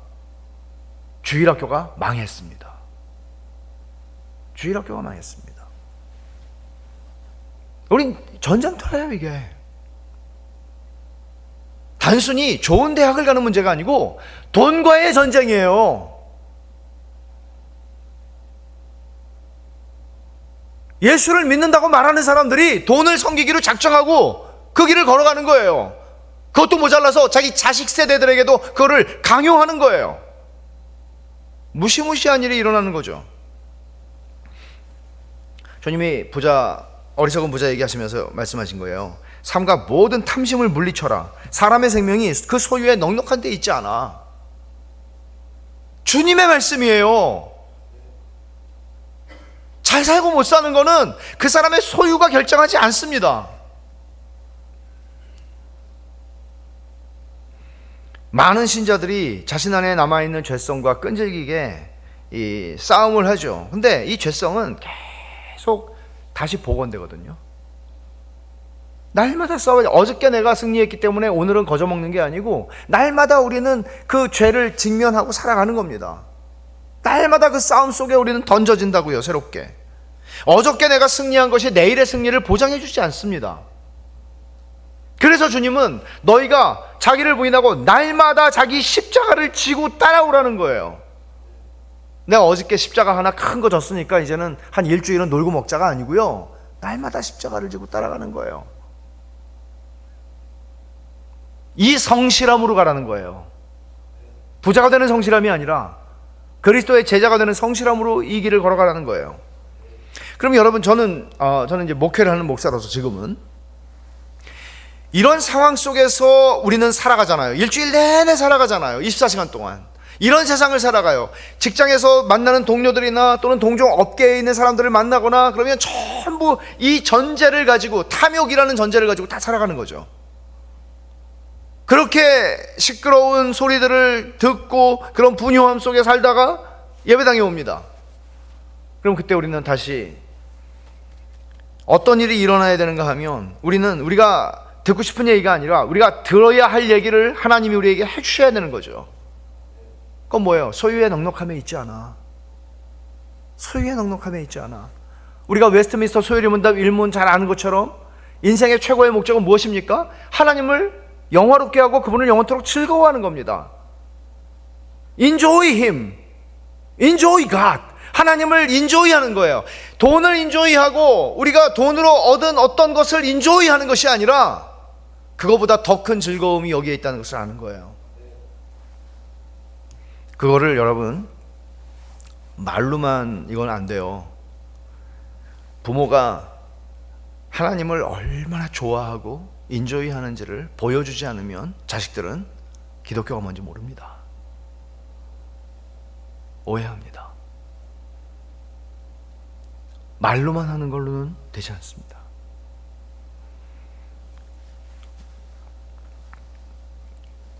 주일학교가 망했습니다. 주일학교가 망했습니다. 우린 전쟁터예요. 이게 단순히 좋은 대학을 가는 문제가 아니고 돈과의 전쟁이에요. 예수를 믿는다고 말하는 사람들이 돈을 섬기기로 작정하고 그 길을 걸어가는 거예요. 그것도 모자라서 자기 자식 세대들에게도 그거를 강요하는 거예요. 무시무시한 일이 일어나는 거죠. 주님이 어리석은 부자 얘기하시면서 말씀하신 거예요. 삼가 모든 탐심을 물리쳐라. 사람의 생명이 그 소유에 넉넉한 데 있지 않아. 주님의 말씀이에요. 잘 살고 못 사는 거는 그 사람의 소유가 결정하지 않습니다. 많은 신자들이 자신 안에 남아있는 죄성과 끈질기게 이 싸움을 하죠. 근데 이 죄성은 계속 다시 복원되거든요. 날마다 싸워요. 어저께 내가 승리했기 때문에 오늘은 거저먹는 게 아니고 날마다 우리는 그 죄를 직면하고 살아가는 겁니다. 날마다 그 싸움 속에 우리는 던져진다고요. 새롭게. 어저께 내가 승리한 것이 내일의 승리를 보장해 주지 않습니다. 그래서 주님은 너희가 자기를 부인하고 날마다 자기 십자가를 지고 따라오라는 거예요. 내가 어저께 십자가 하나 큰 거 졌으니까 이제는 한 일주일은 놀고 먹자가 아니고요, 날마다 십자가를 지고 따라가는 거예요. 이 성실함으로 가라는 거예요. 부자가 되는 성실함이 아니라 그리스도의 제자가 되는 성실함으로 이 길을 걸어가라는 거예요. 그럼 여러분, 저는 이제 목회를 하는 목사로서 지금은 이런 상황 속에서 우리는 살아가잖아요. 일주일 내내 살아가잖아요. 24시간 동안. 이런 세상을 살아가요. 직장에서 만나는 동료들이나 또는 동종 업계에 있는 사람들을 만나거나 그러면 전부 이 전제를 가지고, 탐욕이라는 전제를 가지고 다 살아가는 거죠. 그렇게 시끄러운 소리들을 듣고 그런 분요함 속에 살다가 예배당에 옵니다. 그럼 그때 우리는 다시 어떤 일이 일어나야 되는가 하면, 우리가 듣고 싶은 얘기가 아니라 우리가 들어야 할 얘기를 하나님이 우리에게 해주셔야 되는 거죠. 그건 뭐예요? 소유의 넉넉함에 있지 않아. 소유의 넉넉함에 있지 않아. 우리가 웨스트민스터 소유리문답 일문 잘 아는 것처럼 인생의 최고의 목적은 무엇입니까? 하나님을 영화롭게 하고 그분을 영원토록 즐거워하는 겁니다. Enjoy Him, Enjoy God. 하나님을 인조이하는 거예요. 돈을 인조이하고 우리가 돈으로 얻은 어떤 것을 인조이하는 것이 아니라 그거보다 더 큰 즐거움이 여기에 있다는 것을 아는 거예요. 그거를 여러분, 말로만 이건 안 돼요. 부모가 하나님을 얼마나 좋아하고 인조이하는지를 보여주지 않으면 자식들은 기독교가 뭔지 모릅니다. 오해합니다. 말로만 하는 걸로는 되지 않습니다.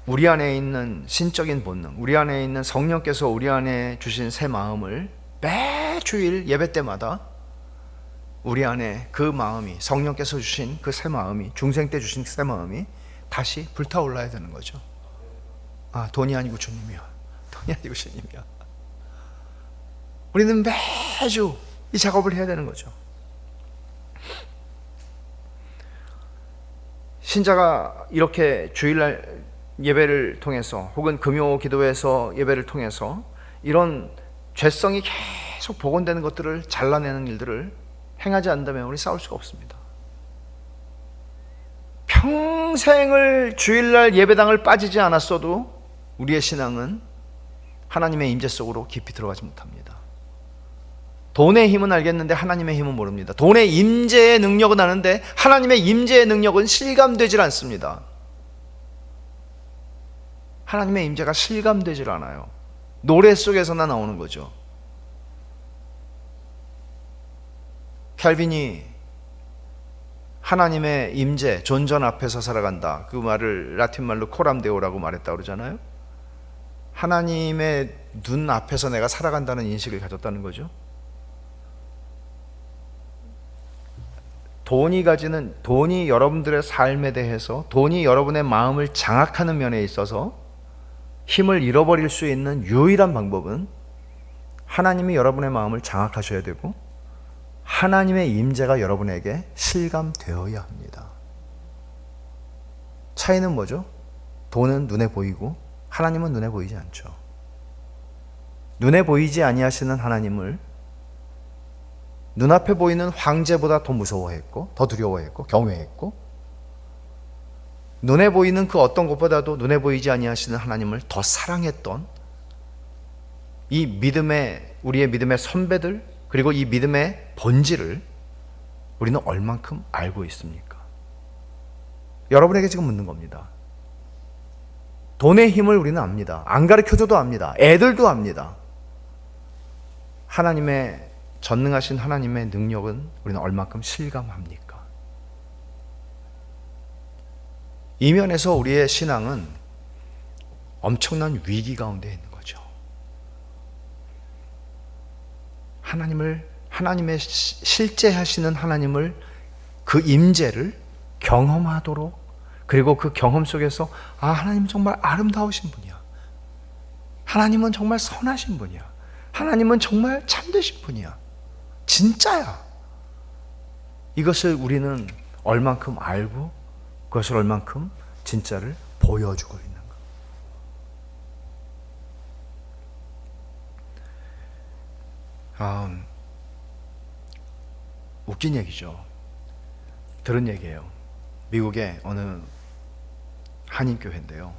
우리 안에 있는 신적인 본능, 우리 안에 있는 성령께서 우리 안에 주신 새 마음을 매주일 예배 때마다 우리 안에 그 마음이, 성령께서 주신 그 새 마음이, 중생 때 주신 새 마음이 다시 불타올라야 되는 거죠. 아, 돈이 아니고 주님이야. 돈이 아니고 주님이야. 우리는 매주 이 작업을 해야 되는 거죠. 신자가 이렇게 주일날 예배를 통해서 혹은 금요 기도에서 예배를 통해서 이런 죄성이 계속 복원되는 것들을 잘라내는 일들을 행하지 않는다면 우리 싸울 수가 없습니다. 평생을 주일날 예배당을 빠지지 않았어도 우리의 신앙은 하나님의 임재 속으로 깊이 들어가지 못합니다. 돈의 힘은 알겠는데 하나님의 힘은 모릅니다. 돈의 임재의 능력은 아는데 하나님의 임재의 능력은 실감되질 않습니다. 하나님의 임재가 실감되질 않아요. 노래 속에서나 나오는 거죠. 캘빈이 하나님의 임재, 존전 앞에서 살아간다, 그 말을 라틴 말로 코람데오라고 말했다고 그러잖아요. 하나님의 눈 앞에서 내가 살아간다는 인식을 가졌다는 거죠. 돈이 여러분들의 삶에 대해서, 돈이 여러분의 마음을 장악하는 면에 있어서 힘을 잃어버릴 수 있는 유일한 방법은 하나님이 여러분의 마음을 장악하셔야 되고 하나님의 임재가 여러분에게 실감되어야 합니다. 차이는 뭐죠? 돈은 눈에 보이고 하나님은 눈에 보이지 않죠. 눈에 보이지 아니하시는 하나님을 눈앞에 보이는 황제보다 더 무서워했고 더 두려워했고 경외했고, 눈에 보이는 그 어떤 것보다도 눈에 보이지 아니하시는 하나님을 더 사랑했던 이 믿음의, 우리의 믿음의 선배들, 그리고 이 믿음의 본질을 우리는 얼만큼 알고 있습니까? 여러분에게 지금 묻는 겁니다. 돈의 힘을 우리는 압니다. 안 가르쳐줘도 압니다. 애들도 압니다. 하나님의, 전능하신 하나님의 능력은 우리는 얼만큼 실감합니까? 이 면에서 우리의 신앙은 엄청난 위기 가운데 있는 거죠. 하나님의 실제 하시는 하나님을, 그 임재를 경험하도록, 그리고 그 경험 속에서 아, 하나님은 정말 아름다우신 분이야. 하나님은 정말 선하신 분이야. 하나님은 정말 참되신 분이야. 진짜야. 이것을 우리는 얼만큼 알고 그것을 얼만큼 진짜를 보여주고 있는가. 웃긴 얘기죠. 들은 얘기예요. 미국의 어느 한인교회인데요.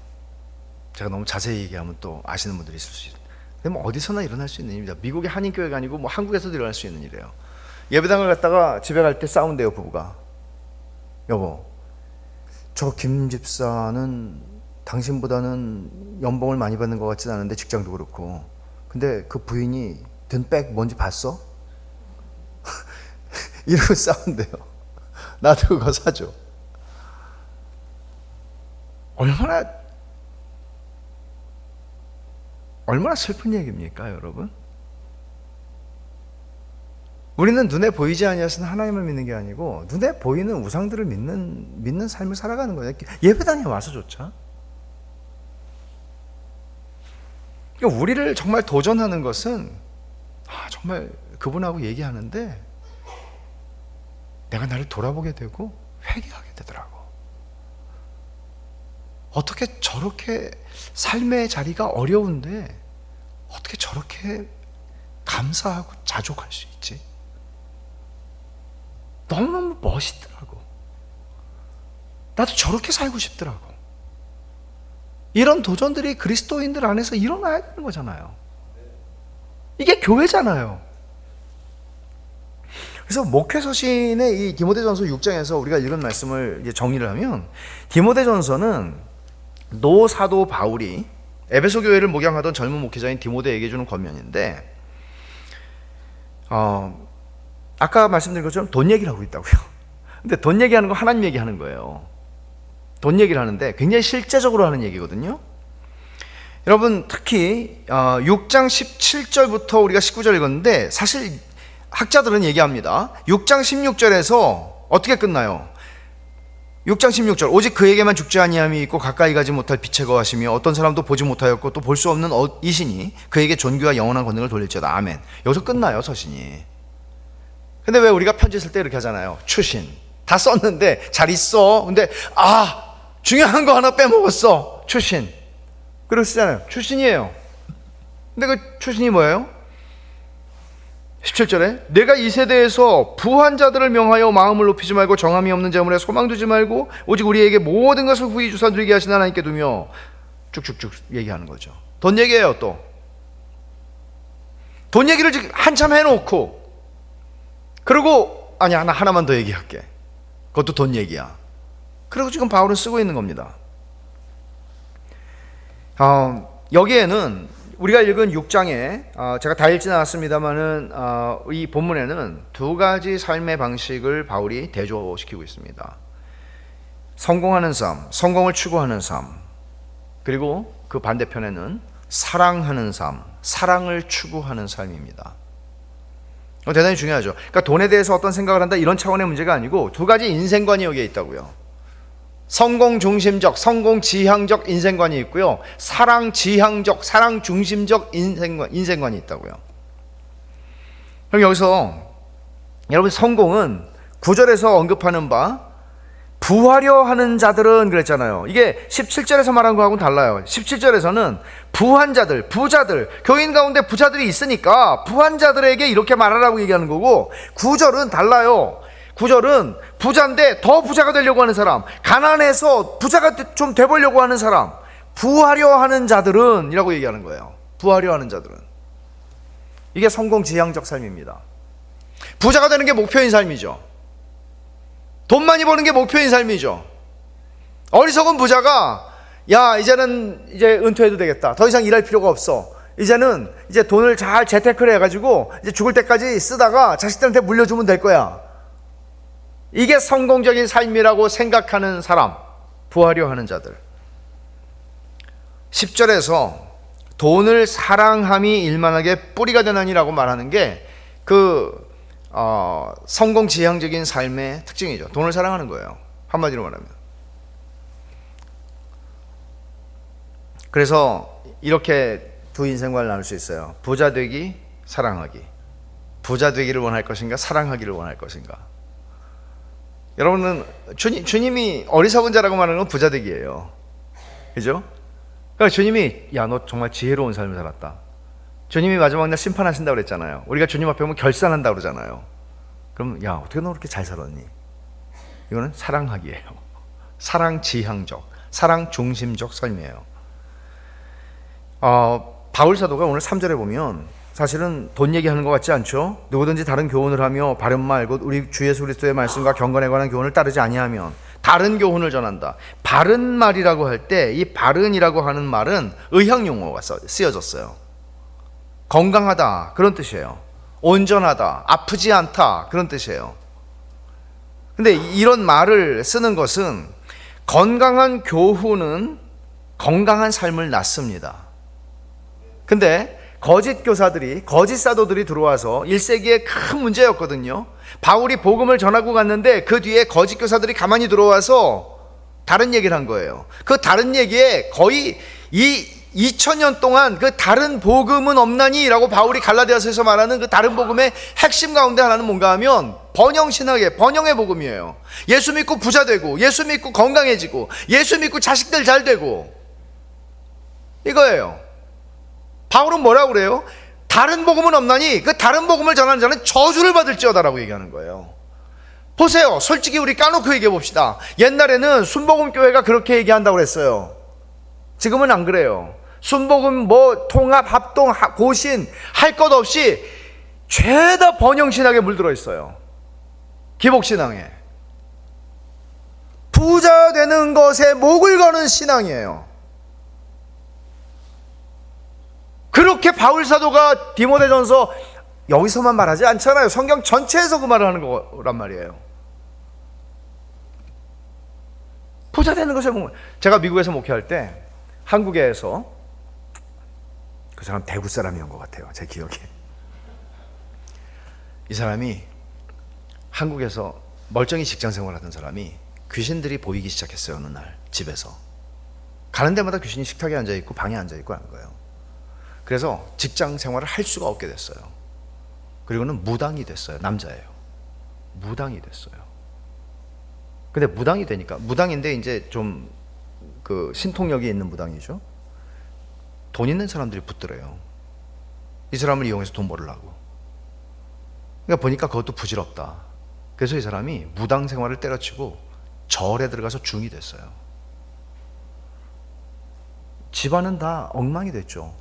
제가 너무 자세히 얘기하면 또 아시는 분들이 있을 수 있어요. 근데 뭐 어디서나 일어날 수 있는 일입니다. 미국의 한인교회가 아니고 뭐 한국에서도 일어날 수 있는 일이에요. 예배당을 갔다가 집에 갈 때 싸운대요, 부부가. 여보, 저 김 집사는 당신보다는 연봉을 많이 받는 것 같진 않은데 직장도 그렇고, 근데 그 부인이 든 백 뭔지 봤어? 이러고 싸운대요. 나도 그거 사줘. 얼마나 슬픈 얘기입니까, 여러분? 우리는 눈에 보이지 아니하시는 하나님을 믿는 게 아니고 눈에 보이는 우상들을 믿는 삶을 살아가는 거예요. 예배당에 와서조차. 그러니까 우리를 정말 도전하는 것은 정말 그분하고 얘기하는데 내가 나를 돌아보게 되고 회개하게 되더라고. 어떻게 저렇게 삶의 자리가 어려운데 어떻게 저렇게 감사하고 자족할 수 있지? 너무너무 멋있더라고. 나도 저렇게 살고 싶더라고. 이런 도전들이 그리스도인들 안에서 일어나야 되는 거잖아요. 이게 교회잖아요. 그래서 목회서신의 이 디모데전서 6장에서 우리가 읽은 말씀을 이제 정리를 하면, 디모데전서는 노 사도 바울이 에베소 교회를 목양하던 젊은 목회자인 디모데에게 주는 권면인데, 아까 말씀드린 것처럼 돈 얘기를 하고 있다고요. 근데 돈 얘기하는 거 하나님 얘기하는 거예요. 돈 얘기를 하는데 굉장히 실제적으로 하는 얘기거든요. 여러분, 특히 6장 17절부터 우리가 19절 읽었는데, 사실 학자들은 얘기합니다. 6장 16절에서 어떻게 끝나요? 6장 16절, 오직 그에게만 죽지 아니함이 있고 가까이 가지 못할 빛에 거하시며 어떤 사람도 보지 못하였고 또 볼 수 없는 이시니 그에게 존귀와 영원한 권능을 돌릴지어다. 아멘. 여기서 끝나요, 서신이. 근데 왜 우리가 편지 쓸 때 이렇게 하잖아요. 추신. 다 썼는데 잘 있어. 근데 중요한 거 하나 빼먹었어. 추신. 그렇게 쓰잖아요. 추신이에요. 근데 그 추신이 뭐예요? 17절에 내가 이 세대에서 부한 자들을 명하여 마음을 높이지 말고 정함이 없는 자물에 소망 두지 말고 오직 우리에게 모든 것을 후히 주사 드리게 하신 하나님께 두며 쭉쭉쭉 얘기하는 거죠. 돈 얘기예요. 또 돈 얘기를 지금 한참 해놓고, 그리고 아니 하나만 더 얘기할게. 그것도 돈 얘기야. 그리고 지금 바울은 쓰고 있는 겁니다. 여기에는 우리가 읽은 6장에 제가 다 읽지는 않았습니다만은 이 본문에는 두 가지 삶의 방식을 바울이 대조시키고 있습니다. 성공하는 삶, 성공을 추구하는 삶, 그리고 그 반대편에는 사랑하는 삶, 사랑을 추구하는 삶입니다. 대단히 중요하죠. 그러니까 돈에 대해서 어떤 생각을 한다 이런 차원의 문제가 아니고 두 가지 인생관이 여기에 있다고요. 성공 중심적, 성공 지향적 인생관이 있고요. 사랑 지향적, 사랑 중심적 인생관이 있다고요. 그럼 여기서 여러분, 성공은 9절에서 언급하는 바 부하려 하는 자들은 그랬잖아요. 이게 17절에서 말한 거하고는 달라요. 17절에서는 부한 자들, 부자들, 교인 가운데 부자들이 있으니까 부한 자들에게 이렇게 말하라고 얘기하는 거고, 9절은 달라요. 9절은 부자인데 더 부자가 되려고 하는 사람, 가난해서 부자가 좀 돼보려고 하는 사람, 부하려 하는 자들은 이라고 얘기하는 거예요. 부하려 하는 자들은. 이게 성공 지향적 삶입니다. 부자가 되는 게 목표인 삶이죠. 돈 많이 버는 게 목표인 삶이죠. 어리석은 부자가 이제는 은퇴해도 되겠다. 더 이상 일할 필요가 없어. 이제는 돈을 잘 재테크를 해가지고 이제 죽을 때까지 쓰다가 자식들한테 물려주면 될 거야. 이게 성공적인 삶이라고 생각하는 사람, 부하려 하는 자들. 10절에서 돈을 사랑함이 일만하게 뿌리가 되나니라고 말하는 게 성공 지향적인 삶의 특징이죠. 돈을 사랑하는 거예요. 한마디로 말하면. 그래서 이렇게 두 인생관을 나눌 수 있어요. 부자 되기, 사랑하기. 부자 되기를 원할 것인가, 사랑하기를 원할 것인가. 여러분은 주님이 어리석은 자라고 말하는 건 부자 되기예요. 그죠? 그러니까 주님이 너 정말 지혜로운 삶을 살았다. 주님이 마지막 날 심판하신다고 그랬잖아요. 우리가 주님 앞에 오면 결산한다고 그러잖아요. 그럼 어떻게 너 그렇게 잘 살았니? 이거는 사랑하기예요. 사랑 지향적, 사랑 중심적 삶이에요. 바울 사도가 오늘 3절에 보면 사실은 돈 얘기하는 것 같지 않죠? 누구든지 다른 교훈을 하며 바른 말 곧 우리 주 예수 그리스도의 말씀과 경건에 관한 교훈을 따르지 아니하면 다른 교훈을 전한다. 바른 말이라고 할 때 이 바른이라고 하는 말은 의학 용어가 쓰여졌어요. 건강하다 그런 뜻이에요. 온전하다, 아프지 않다 그런 뜻이에요. 근데 이런 말을 쓰는 것은 건강한 교훈은 건강한 삶을 낳습니다. 근데 거짓 교사들이, 거짓 사도들이 들어와서 1세기에 큰 문제였거든요. 바울이 복음을 전하고 갔는데 그 뒤에 거짓 교사들이 가만히 들어와서 다른 얘기를 한 거예요. 그 다른 얘기에 거의 2000년 동안 그 다른 복음은 없나니? 라고 바울이 갈라디아서에서 말하는 그 다른 복음의 핵심 가운데 하나는 뭔가 하면 번영신학의 번영의 복음이에요. 예수 믿고 부자 되고, 예수 믿고 건강해지고, 예수 믿고 자식들 잘 되고, 이거예요. 바울은 뭐라고 그래요? 다른 복음은 없나니? 그 다른 복음을 전하는 자는 저주를 받을지어다라고 얘기하는 거예요. 보세요. 솔직히 우리 까놓고 얘기해 봅시다. 옛날에는 순복음교회가 그렇게 얘기한다고 그랬어요. 지금은 안 그래요. 순복음 뭐 통합, 합동, 고신 할 것 없이 죄다 번영신학에 물들어 있어요. 기복신앙에. 부자 되는 것에 목을 거는 신앙이에요. 그렇게 바울 사도가 디모데전서 여기서만 말하지 않잖아요. 성경 전체에서 그 말을 하는 거란 말이에요. 부자 되는 것에 목을. 제가 미국에서 목회할 때 한국에서 그 사람 대구 사람이었던 것 같아요. 제 기억에. 이 사람이 한국에서 멀쩡히 직장 생활하던 사람이 귀신들이 보이기 시작했어요. 어느 날 집에서. 가는 데마다 귀신이 식탁에 앉아있고 방에 앉아있고 하는 거예요. 그래서 직장 생활을 할 수가 없게 됐어요. 그리고는 무당이 됐어요. 남자예요. 무당이 됐어요. 근데 무당이 되니까, 무당인데 이제 좀 그 신통력이 있는 무당이죠. 돈 있는 사람들이 붙들어요. 이 사람을 이용해서 돈 벌으려고. 그러니까 보니까 그것도 부질없다. 그래서 이 사람이 무당 생활을 때려치고 절에 들어가서 중이 됐어요. 집안은 다 엉망이 됐죠.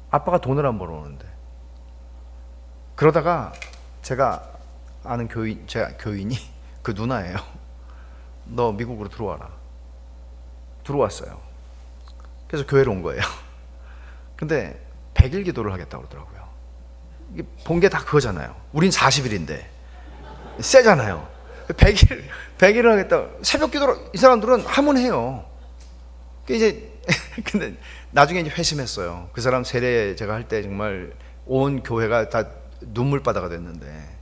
아빠가 돈을 안 벌어오는데. 그러다가 제가 아는 제 교인이 그 누나예요. 너 미국으로 들어와라. 들어왔어요. 그래서 교회로 온 거예요. 근데 100일 기도를 하겠다고 그러더라고요. 이게 본 게 다 그거잖아요. 우린 40일인데 세잖아요. 100일을 하겠다. 새벽 기도를 이 사람들은 하면 해요. 이제 근데 나중에 이제 회심했어요. 그 사람 세례 제가 할 때 정말 온 교회가 다 눈물바다가 됐는데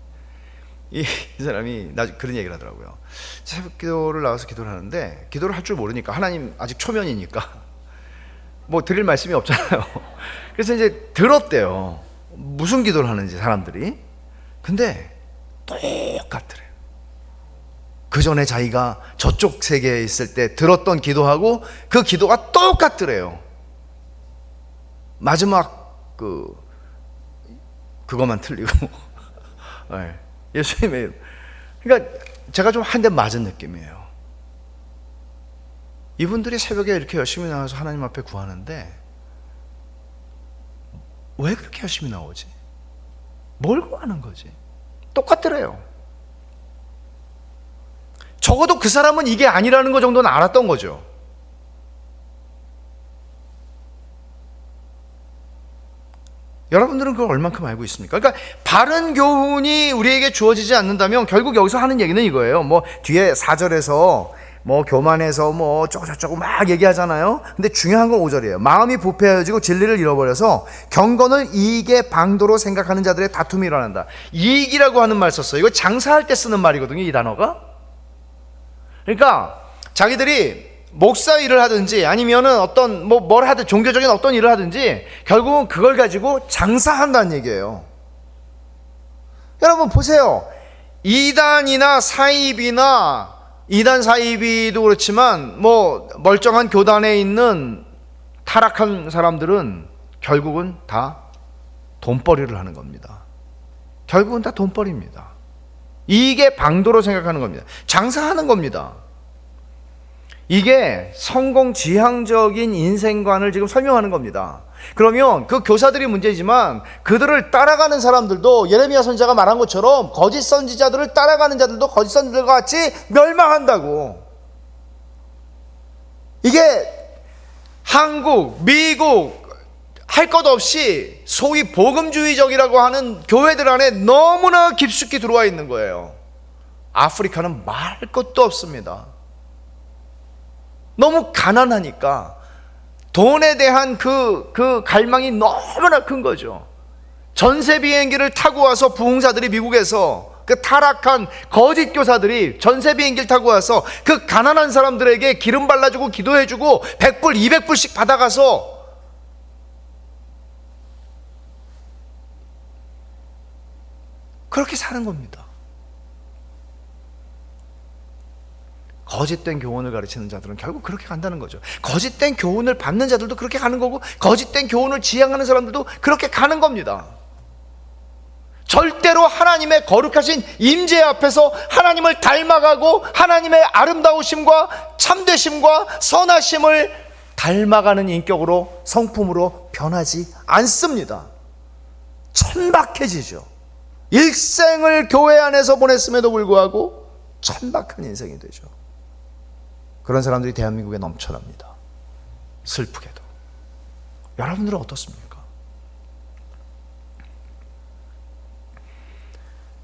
이 사람이 그런 얘기를 하더라고요. 새벽 기도를 나와서 기도를 하는데 기도를 할 줄 모르니까, 하나님 아직 초면이니까 뭐 드릴 말씀이 없잖아요. 그래서 이제 들었대요. 무슨 기도를 하는지 사람들이. 근데 똑같더래요. 그 전에 자기가 저쪽 세계에 있을 때 들었던 기도하고 그 기도가 똑같더래요. 마지막 그거만 틀리고. 네. 예수님의. 그러니까 제가 좀 한 대 맞은 느낌이에요. 이분들이 새벽에 이렇게 열심히 나와서 하나님 앞에 구하는데 왜 그렇게 열심히 나오지? 뭘 구하는 거지? 똑같더래요. 적어도 그 사람은 이게 아니라는 거 정도는 알았던 거죠. 여러분들은 그걸 얼만큼 알고 있습니까? 그러니까 바른 교훈이 우리에게 주어지지 않는다면 결국 여기서 하는 얘기는 이거예요. 뭐 뒤에 4절에서 뭐 교만해서 뭐 어쩌고저쩌고 막 얘기하잖아요. 근데 중요한 건 5절이에요. 마음이 부패해지고 진리를 잃어버려서 경건을 이익의 방도로 생각하는 자들의 다툼이 일어난다. 이익이라고 하는 말 썼어요. 이거 장사할 때 쓰는 말이거든요, 이 단어가. 그러니까 자기들이 목사 일을 하든지 아니면은 어떤 뭘 하든 종교적인 어떤 일을 하든지 결국은 그걸 가지고 장사한다는 얘기예요. 여러분 보세요. 이단이나 사이비나, 이단 사이비도 그렇지만 뭐 멀쩡한 교단에 있는 타락한 사람들은 결국은 다 돈벌이를 하는 겁니다. 결국은 다 돈벌이입니다. 이게 방도로 생각하는 겁니다. 장사하는 겁니다. 이게 성공 지향적인 인생관을 지금 설명하는 겁니다. 그러면 그 교사들이 문제지만 그들을 따라가는 사람들도 예레미야 선지자가 말한 것처럼 거짓 선지자들을 따라가는 자들도 거짓 선지자들과 같이 멸망한다고. 이게 한국, 미국 할 것 없이 소위 복음주의적이라고 하는 교회들 안에 너무나 깊숙이 들어와 있는 거예요. 아프리카는 말 것도 없습니다. 너무 가난하니까 돈에 대한 그 갈망이 너무나 큰 거죠. 전세 비행기를 타고 와서 부흥사들이 미국에서 그 타락한 거짓 교사들이 전세 비행기를 타고 와서 그 가난한 사람들에게 기름 발라주고 기도해주고 100불 200불씩 받아가서 그렇게 사는 겁니다. 거짓된 교훈을 가르치는 자들은 결국 그렇게 간다는 거죠. 거짓된 교훈을 받는 자들도 그렇게 가는 거고, 거짓된 교훈을 지향하는 사람들도 그렇게 가는 겁니다. 절대로 하나님의 거룩하신 임재 앞에서 하나님을 닮아가고 하나님의 아름다우심과 참되심과 선하심을 닮아가는 인격으로, 성품으로 변하지 않습니다. 천박해지죠. 일생을 교회 안에서 보냈음에도 불구하고 천박한 인생이 되죠. 그런 사람들이 대한민국에 넘쳐납니다. 슬프게도. 여러분들은 어떻습니까?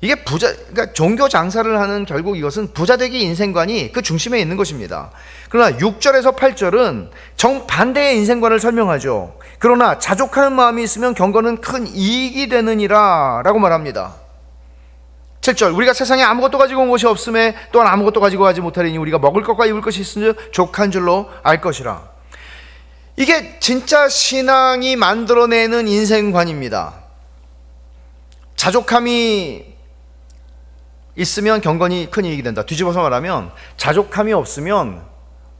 이게 그러니까 종교 장사를 하는 결국 이것은 부자되기 인생관이 그 중심에 있는 것입니다. 그러나 6절에서 8절은 정반대의 인생관을 설명하죠. 그러나 자족하는 마음이 있으면 경건은 큰 이익이 되느니라 라고 말합니다. 7절, 우리가 세상에 아무것도 가지고 온 것이 없음에 또한 아무것도 가지고 가지 못하리니 우리가 먹을 것과 입을 것이 있으니 족한 줄로 알 것이라. 이게 진짜 신앙이 만들어내는 인생관입니다. 자족함이 있으면 경건이 큰 이익이 된다. 뒤집어서 말하면 자족함이 없으면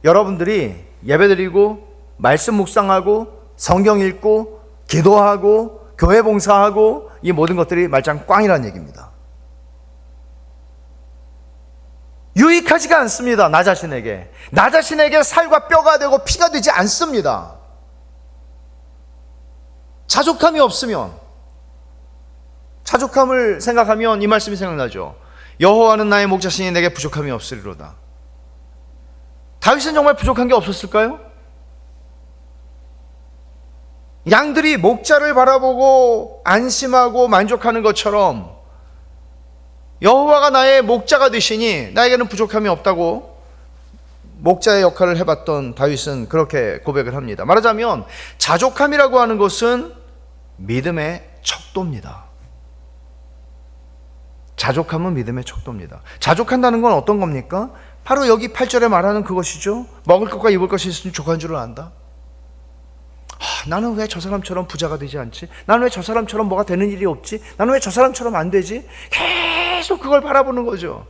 여러분들이 예배드리고 말씀 묵상하고 성경 읽고 기도하고 교회 봉사하고 이 모든 것들이 말짱 꽝이라는 얘기입니다. 유익하지가 않습니다. 나 자신에게 살과 뼈가 되고 피가 되지 않습니다. 자족함이 없으면, 자족함을 생각하면 이 말씀이 생각나죠. 여호와는 나의 목자시니 내게 부족함이 없으리로다. 다윗은 정말 부족한 게 없었을까요? 양들이 목자를 바라보고 안심하고 만족하는 것처럼 여호와가 나의 목자가 되시니 나에게는 부족함이 없다고 목자의 역할을 해봤던 다윗은 그렇게 고백을 합니다. 말하자면 자족함이라고 하는 것은 믿음의 척도입니다. 자족함은 믿음의 척도입니다. 자족한다는 건 어떤 겁니까? 바로 여기 8절에 말하는 그것이죠. 먹을 것과 입을 것이 있으니 족한 줄을 안다. 나는 왜 저 사람처럼 부자가 되지 않지? 나는 왜 저 사람처럼 뭐가 되는 일이 없지? 나는 왜 저 사람처럼 안 되지? 계속 그걸 바라보는 거죠.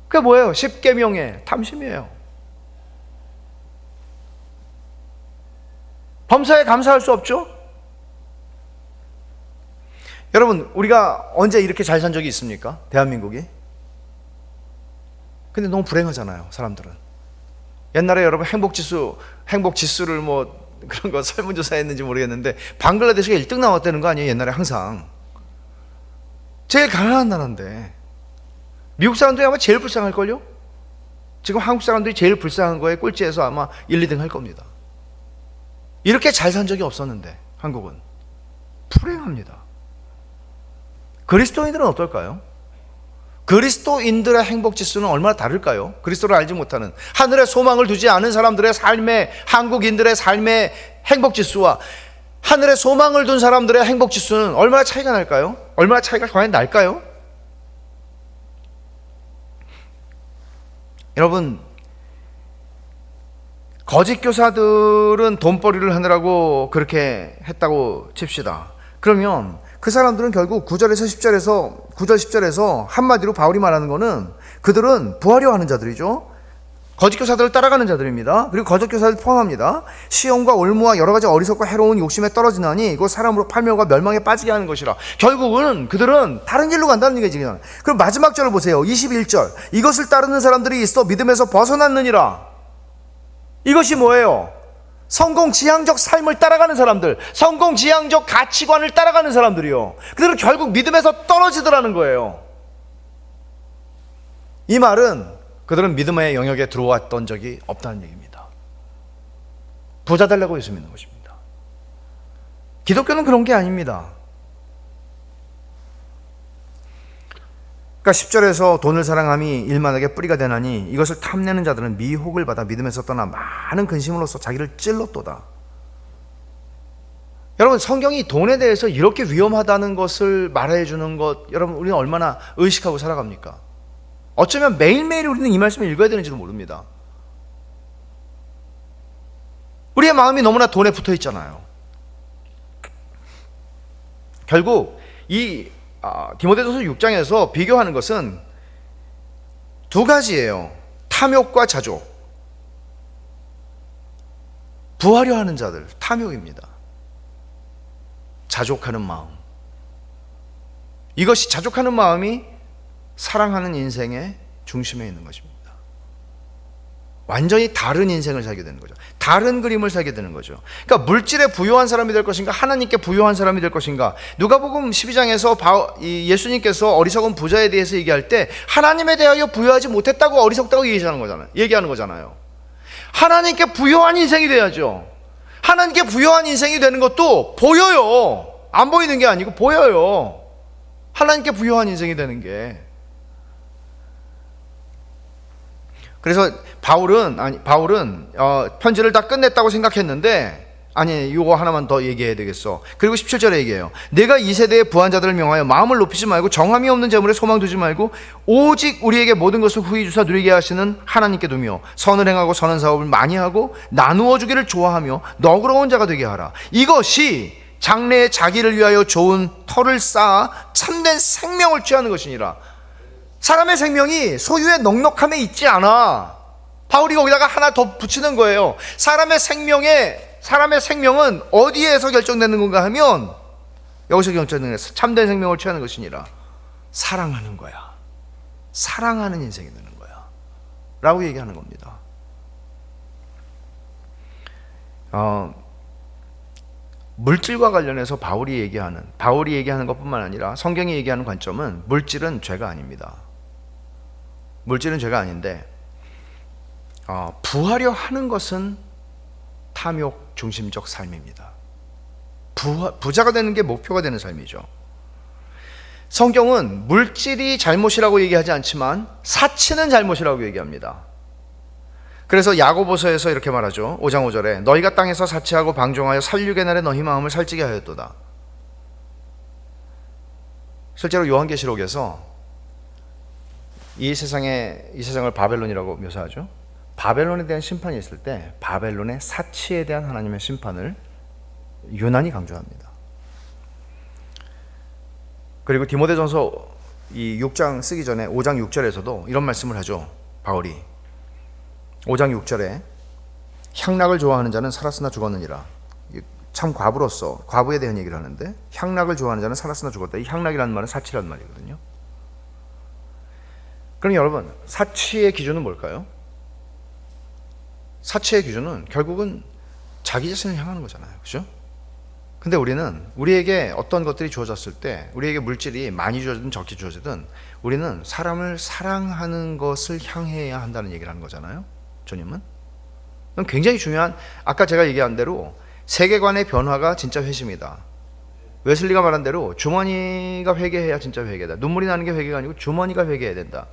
그게 뭐예요? 십계명의 탐심이에요. 범사에 감사할 수 없죠? 여러분, 우리가 언제 이렇게 잘 산 적이 있습니까? 대한민국이? 근데 너무 불행하잖아요, 사람들은. 옛날에 여러분 행복지수를 뭐 그런 거 설문조사 했는지 모르겠는데 방글라데시가 1등 나왔다는 거 아니에요? 옛날에 항상. 제일 가난한 나라인데 미국 사람들이 아마 제일 불쌍할걸요? 지금 한국 사람들이 제일 불쌍한 거에 꼴찌에서 아마 1, 2등 할 겁니다. 이렇게 잘 산 적이 없었는데 한국은 불행합니다. 그리스도인들은 어떨까요? 그리스도인들의 행복지수는 얼마나 다를까요? 그리스도를 알지 못하는, 하늘에 소망을 두지 않은 사람들의 삶의, 한국인들의 삶의 행복지수와 하늘에 소망을 둔 사람들의 행복지수는 얼마나 차이가 날까요? 얼마나 차이가 과연 날까요? 여러분, 거짓 교사들은 돈벌이를 하느라고 그렇게 했다고 칩시다. 그러면 그 사람들은 결국 9절 10절에서 한마디로 바울이 말하는 거는 그들은 부하려 하는 자들이죠. 거짓 교사들을 따라가는 자들입니다. 그리고 거짓 교사를 포함합니다. 시험과 올무와 여러 가지 어리석고 해로운 욕심에 떨어지나니 이거 사람으로 팔멸과 멸망에 빠지게 하는 것이라. 결국은 그들은 다른 길로 간다는 얘기지. 그럼 마지막 절을 보세요. 21절. 이것을 따르는 사람들이 있어 믿음에서 벗어났느니라. 이것이 뭐예요? 성공지향적 삶을 따라가는 사람들, 성공지향적 가치관을 따라가는 사람들이요, 그들은 결국 믿음에서 떨어지더라는 거예요. 이 말은 그들은 믿음의 영역에 들어왔던 적이 없다는 얘기입니다. 부자 되려고 예수 믿는 것입니다. 기독교는 그런 게 아닙니다. 그러니까 10절에서 돈을 사랑함이 일만하게 뿌리가 되나니 이것을 탐내는 자들은 미혹을 받아 믿음에서 떠나 많은 근심으로써 자기를 찔렀도다. 여러분, 성경이 돈에 대해서 이렇게 위험하다는 것을 말해 주는 것, 여러분, 우리는 얼마나 의식하고 살아갑니까? 어쩌면 매일매일 우리는 이 말씀을 읽어야 되는지도 모릅니다. 우리의 마음이 너무나 돈에 붙어 있잖아요. 결국 이 디모데전서 6장에서 비교하는 것은 두 가지예요. 탐욕과 자족. 부하려 하는 자들, 탐욕입니다. 자족하는 마음. 이것이, 자족하는 마음이 사랑하는 인생의 중심에 있는 것입니다. 완전히 다른 인생을 살게 되는 거죠. 다른 그림을 살게 되는 거죠. 그러니까 물질에 부유한 사람이 될 것인가, 하나님께 부유한 사람이 될 것인가. 누가복음 12장에서 예수님께서 어리석은 부자에 대해서 얘기할 때 하나님에 대하여 부유하지 못했다고 어리석다고 얘기하는 거잖아요. 하나님께 부유한 인생이 돼야죠. 하나님께 부유한 인생이 되는 것도 보여요. 안 보이는 게 아니고 보여요. 하나님께 부유한 인생이 되는 게. 그래서 바울은 편지를 다 끝냈다고 생각했는데, 아니, 이거 하나만 더 얘기해야 되겠어. 그리고 17절에 얘기해요. 내가 이 세대의 부한 자들을 명하여 마음을 높이지 말고 정함이 없는 재물에 소망 두지 말고 오직 우리에게 모든 것을 후히 주사 누리게 하시는 하나님께 두며 선을 행하고 선한 사업을 많이 하고 나누어 주기를 좋아하며 너그러운 자가 되게 하라. 이것이 장래에 자기를 위하여 좋은 터를 쌓아 참된 생명을 취하는 것이니라. 사람의 생명이 소유의 넉넉함에 있지 않아. 바울이 거기다가 하나 더 붙이는 거예요. 사람의 생명은 어디에서 결정되는 건가 하면, 여기서 결정되는 거예요. 참된 생명을 취하는 것이니라. 사랑하는 거야. 사랑하는 인생이 되는 거야 라고 얘기하는 겁니다. 물질과 관련해서 바울이 얘기하는 것뿐만 아니라 성경이 얘기하는 관점은, 물질은 죄가 아닙니다. 물질은 죄가 아닌데, 부하려 하는 것은 탐욕 중심적 삶입니다. 부자가 되는 게 목표가 되는 삶이죠. 성경은 물질이 잘못이라고 얘기하지 않지만 사치는 잘못이라고 얘기합니다. 그래서 야고보서에서 이렇게 말하죠. 5장 5절에 너희가 땅에서 사치하고 방종하여 살육의 날에 너희 마음을 살찌게 하였도다. 실제로 요한계시록에서 이 세상을 바벨론이라고 묘사하죠. 바벨론에 대한 심판이 있을 때 바벨론의 사치에 대한 하나님의 심판을 유난히 강조합니다. 그리고 디모데전서 이 6장 쓰기 전에 5장 6절에서도 이런 말씀을 하죠. 바울이 5장 6절에 향락을 좋아하는 자는 살았으나 죽었느니라. 참 과부에 대한 얘기를 하는데, 향락을 좋아하는 자는 살았으나 죽었다. 이 향락이라는 말은 사치라는 말이거든요. 그럼 여러분, 사치의 기준은 뭘까요? 사치의 기준은 결국은 자기 자신을 향하는 거잖아요. 그렇죠? 근데 우리는 우리에게 어떤 것들이 주어졌을 때, 우리에게 물질이 많이 주어지든 적게 주어지든 우리는 사람을 사랑하는 것을 향해야 한다는 얘기를 하는 거잖아요. 주님은. 그건 굉장히 중요한, 아까 제가 얘기한 대로 세계관의 변화가 진짜 회심이다. 웨슬리가 말한 대로 주머니가 회개해야 진짜 회개다. 눈물이 나는 게 회개가 아니고 주머니가 회개해야 된다.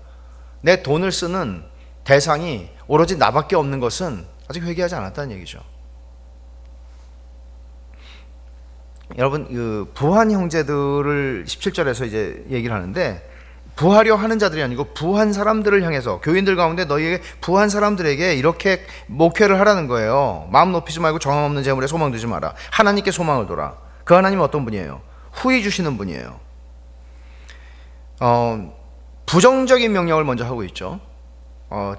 내 돈을 쓰는 대상이 오로지 나밖에 없는 것은 아직 회개하지 않았다는 얘기죠. 여러분, 그 부한 형제들을 17절에서 이제 얘기를 하는데, 부하려 하는 자들이 아니고 부한 사람들을 향해서, 교인들 가운데 너희에게 부한 사람들에게 이렇게 목회를 하라는 거예요. 마음 높이지 말고 정함 없는 재물에 소망 두지 마라. 하나님께 소망을 둬라. 그 하나님은 어떤 분이에요? 후히 주시는 분이에요. 부정적인 명령을 먼저 하고 있죠.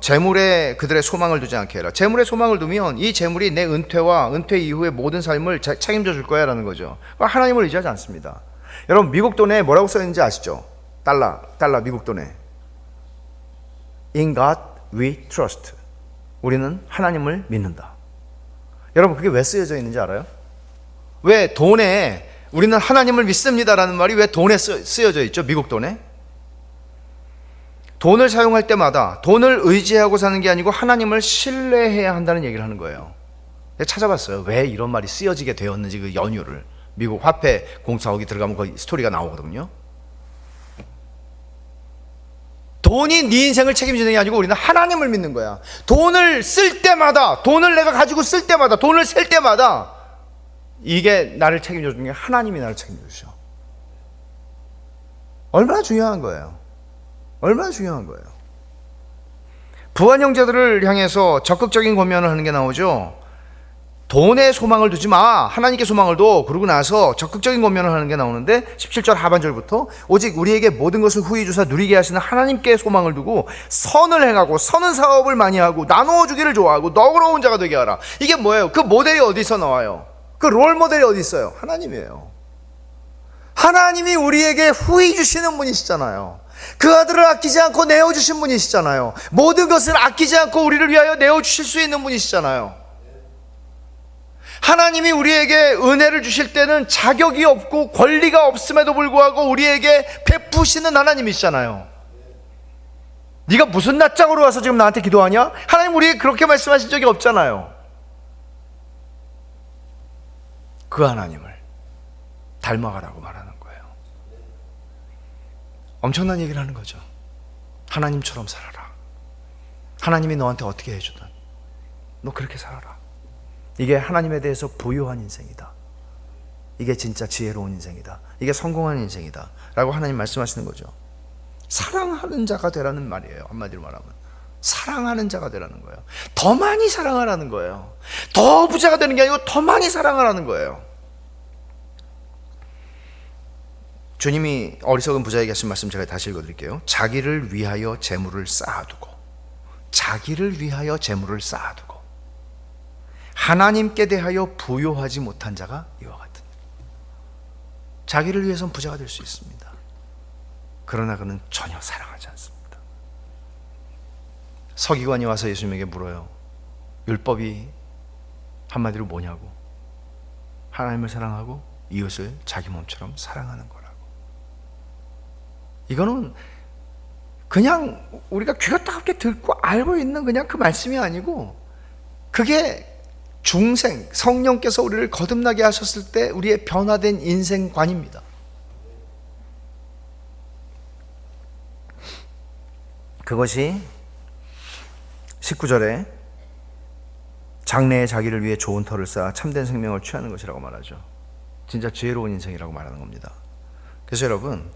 재물에 그들의 소망을 두지 않게 해라. 재물에 소망을 두면 이 재물이 내 은퇴와 은퇴 이후의 모든 삶을 책임져 줄 거야 라는 거죠. 하나님을 의지하지 않습니다. 여러분, 미국 돈에 뭐라고 써있는지 아시죠? 달러 미국 돈에 In God we trust. 우리는 하나님을 믿는다. 여러분 그게 왜 쓰여져 있는지 알아요? 왜 돈에 우리는 하나님을 믿습니다라는 말이 왜 돈에 쓰여져 있죠? 미국 돈에. 돈을 사용할 때마다 돈을 의지하고 사는 게 아니고 하나님을 신뢰해야 한다는 얘기를 하는 거예요. 내가 찾아봤어요. 왜 이런 말이 쓰여지게 되었는지 그 연유를. 미국 화폐 공사하기 들어가면 거기 스토리가 나오거든요. 돈이 네 인생을 책임지는 게 아니고 우리는 하나님을 믿는 거야. 돈을 쓸 때마다, 돈을 내가 가지고 쓸 때마다, 돈을 셀 때마다 이게 나를 책임져 주는 게 하나님이 나를 책임져 주셔. 얼마나 중요한 거예요. 얼마나 중요한 거예요. 부한 형제들을 향해서 적극적인 권면을 하는 게 나오죠. 돈에 소망을 두지 마. 하나님께 소망을 둬. 그러고 나서 적극적인 권면을 하는 게 나오는데 17절 하반절부터 오직 우리에게 모든 것을 후히 주사 누리게 하시는 하나님께 소망을 두고 선을 행하고 선은 사업을 많이 하고 나누어 주기를 좋아하고 너그러운 자가 되게 하라. 이게 뭐예요? 그 모델이 어디서 나와요? 그 롤 모델이 어디 있어요? 하나님이에요. 하나님이 우리에게 후히 주시는 분이시잖아요. 그 아들을 아끼지 않고 내어주신 분이시잖아요. 모든 것을 아끼지 않고 우리를 위하여 내어주실 수 있는 분이시잖아요. 하나님이 우리에게 은혜를 주실 때는 자격이 없고 권리가 없음에도 불구하고 우리에게 베푸시는 하나님이시잖아요. 네가 무슨 낯짝으로 와서 지금 나한테 기도하냐? 하나님 우리에게 그렇게 말씀하신 적이 없잖아요. 그 하나님을 닮아가라고 말하는 거예요. 엄청난 얘기를 하는 거죠. 하나님처럼 살아라. 하나님이 너한테 어떻게 해주든 너 그렇게 살아라. 이게 하나님에 대해서 부유한 인생이다. 이게 진짜 지혜로운 인생이다. 이게 성공한 인생이다 라고 하나님 말씀하시는 거죠. 사랑하는 자가 되라는 말이에요. 한마디로 말하면 사랑하는 자가 되라는 거예요. 더 많이 사랑하라는 거예요. 더 부자가 되는 게 아니고 더 많이 사랑하라는 거예요. 주님이 어리석은 부자에게 하신 말씀 제가 다시 읽어드릴게요. 자기를 위하여 재물을 쌓아두고, 자기를 위하여 재물을 쌓아두고 하나님께 대하여 부요하지 못한 자가 이와 같은. 자기를 위해서는 부자가 될 수 있습니다. 그러나 그는 전혀 사랑하지 않습니다. 서기관이 와서 예수님에게 물어요. 율법이 한마디로 뭐냐고. 하나님을 사랑하고 이웃을 자기 몸처럼 사랑하는 거라고. 이거는 그냥 우리가 귀가 따갑게 듣고 알고 있는 그냥 그 말씀이 아니고, 그게 중생, 성령께서 우리를 거듭나게 하셨을 때 우리의 변화된 인생관입니다. 그것이 19절에 장래에 자기를 위해 좋은 터를 쌓아 참된 생명을 취하는 것이라고 말하죠. 진짜 지혜로운 인생이라고 말하는 겁니다. 그래서 여러분,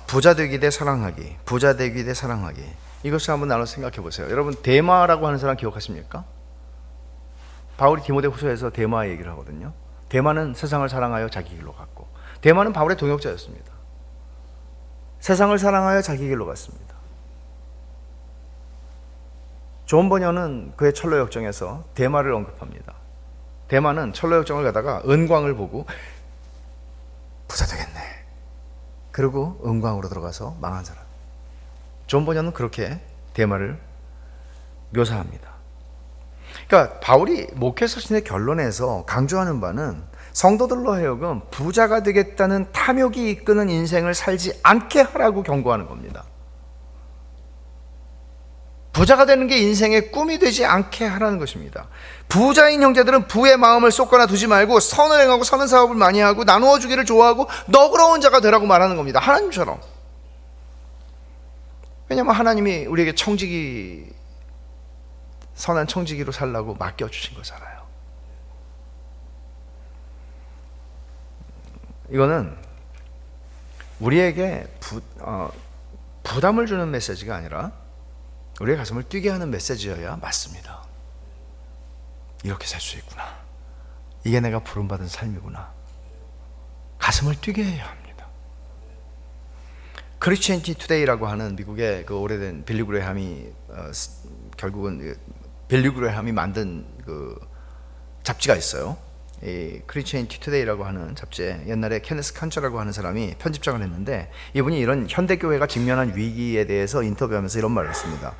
부자 되기 대 사랑하기, 부자 되기 대 사랑하기, 이것을 한번 나눠 생각해 보세요. 여러분, 데마라고 하는 사람 기억하십니까? 바울이 디모데후서에서 데마 얘기를 하거든요. 데마는 세상을 사랑하여 자기 길로 갔고, 데마는 바울의 동역자였습니다. 세상을 사랑하여 자기 길로 갔습니다. 존 버녀는 그의 철로 역정에서 데마를 언급합니다. 데마는 철로 역정을 가다가 은광을 보고 부자 되겠네, 그리고 은광으로 들어가서 망한 사람. 존 버녀는 그렇게 데마를 묘사합니다. 그러니까 바울이 목회서신의 결론에서 강조하는 바는 성도들로 하여금 부자가 되겠다는 탐욕이 이끄는 인생을 살지 않게 하라고 경고하는 겁니다. 부자가 되는 게 인생의 꿈이 되지 않게 하라는 것입니다. 부자인 형제들은 부의 마음을 쏟거나 두지 말고 선을 행하고 선한 사업을 많이 하고 나누어 주기를 좋아하고 너그러운 자가 되라고 말하는 겁니다. 하나님처럼. 왜냐하면 하나님이 우리에게 청지기, 선한 청지기로 살라고 맡겨주신 거잖아요. 이거는 우리에게 부담을 주는 메시지가 아니라 우리의 가슴을 뛰게 하는 메시지여야 맞습니다. 이렇게 살 수 있구나, 이게 내가 부름받은 삶이구나, 가슴을 뛰게 해야 합니다. 크리스천티 투데이라고 하는 미국의 그 오래된 빌리 그레함이 결국은 빌리 그레함이 만든 그 잡지가 있어요. 이 크리스천티 투데이라고 하는 잡지에 옛날에 케네스 칸처라고 하는 사람이 편집장을 했는데, 이분이 이런 현대교회가 직면한 위기에 대해서 인터뷰하면서 이런 말을 했습니다.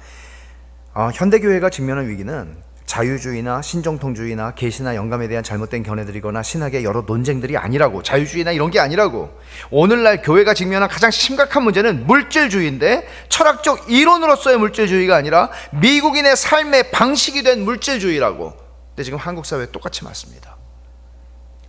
현대교회가 직면한 위기는 자유주의나 신정통주의나 계시나 영감에 대한 잘못된 견해들이거나 신학의 여러 논쟁들이 아니라고, 자유주의나 이런 게 아니라고. 오늘날 교회가 직면한 가장 심각한 문제는 물질주의인데, 철학적 이론으로서의 물질주의가 아니라 미국인의 삶의 방식이 된 물질주의라고. 근데 지금 한국 사회에 똑같이 맞습니다.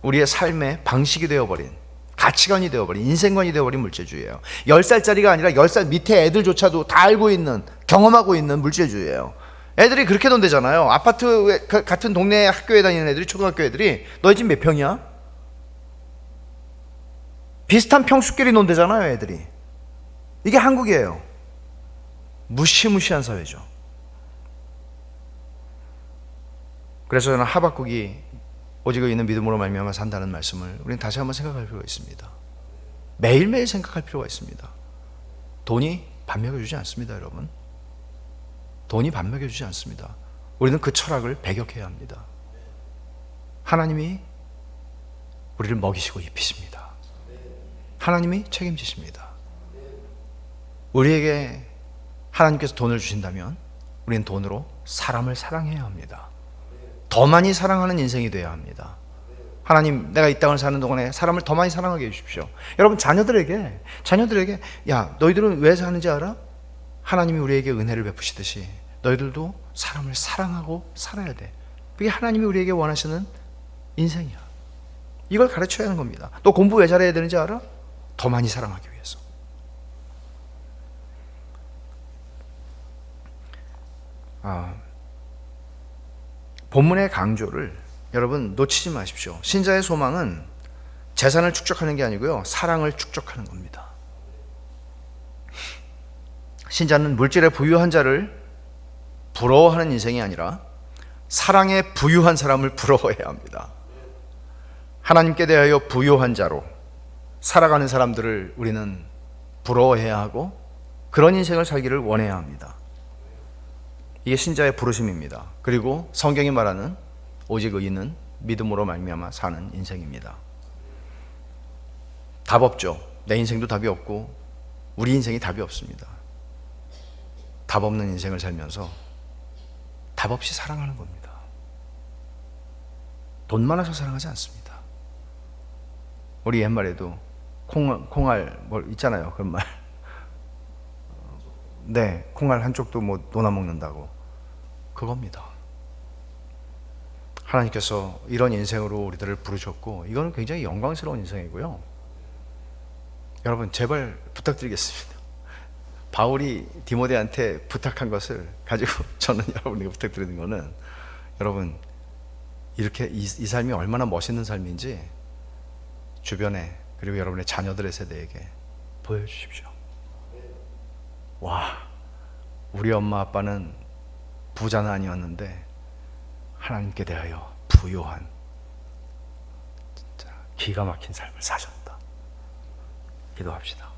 우리의 삶의 방식이 되어버린, 가치관이 되어버린, 인생관이 되어버린 물질주의예요. 10살짜리가 아니라 10살 밑에 애들조차도 다 알고 있는, 경험하고 있는 물질주의예요. 애들이 그렇게 논대잖아요. 아파트 같은 동네 학교에 다니는 애들이, 초등학교 애들이 너희 집 몇 평이야? 비슷한 평수끼리 논대잖아요, 애들이. 이게 한국이에요. 무시무시한 사회죠. 그래서 저는 하박국이 오직 있는 믿음으로 말미암아 산다는 말씀을 우리는 다시 한번 생각할 필요가 있습니다. 매일매일 생각할 필요가 있습니다. 돈이 밥 먹여주지 않습니다, 여러분. 돈이 밥 먹여주지 않습니다. 우리는 그 철학을 배격해야 합니다. 하나님이 우리를 먹이시고 입히십니다. 하나님이 책임지십니다. 우리에게 하나님께서 돈을 주신다면 우리는 돈으로 사람을 사랑해야 합니다. 더 많이 사랑하는 인생이 되어야 합니다. 하나님, 내가 이 땅을 사는 동안에 사람을 더 많이 사랑하게 해주십시오. 여러분, 자녀들에게 야, 너희들은 왜 사는지 알아? 하나님이 우리에게 은혜를 베푸시듯이 너희들도 사람을 사랑하고 살아야 돼. 그게 하나님이 우리에게 원하시는 인생이야. 이걸 가르쳐야 하는 겁니다. 너 공부 왜 잘해야 되는지 알아? 더 많이 사랑하기 위해서. 본문의 강조를 여러분 놓치지 마십시오. 신자의 소망은 재산을 축적하는 게 아니고요, 사랑을 축적하는 겁니다. 신자는 물질에 부유한 자를 부러워하는 인생이 아니라 사랑에 부유한 사람을 부러워해야 합니다. 하나님께 대하여 부유한 자로 살아가는 사람들을 우리는 부러워해야 하고, 그런 인생을 살기를 원해야 합니다. 이게 신자의 부르심입니다. 그리고 성경이 말하는 오직 의인은 믿음으로 말미암아 사는 인생입니다. 답 없죠. 내 인생도 답이 없고 우리 인생이 답이 없습니다. 답 없는 인생을 살면서 답 없이 사랑하는 겁니다. 돈 많아서 사랑하지 않습니다. 우리 옛말에도 콩알 뭐 있잖아요, 그런 말. 네, 콩알 한쪽도 뭐 논아먹는다고. 그겁니다. 하나님께서 이런 인생으로 우리들을 부르셨고, 이거는 굉장히 영광스러운 인생이고요. 여러분, 제발 부탁드리겠습니다. 바울이 디모데한테 부탁한 것을 가지고 저는 여러분에게 부탁드리는 거는, 여러분, 이렇게 이 삶이 얼마나 멋있는 삶인지 주변에, 그리고 여러분의 자녀들의 세대에게 보여주십시오. 와, 우리 엄마 아빠는 부자는 아니었는데 하나님께 대하여 부유한, 진짜 기가 막힌 삶을 사셨다. 기도합시다.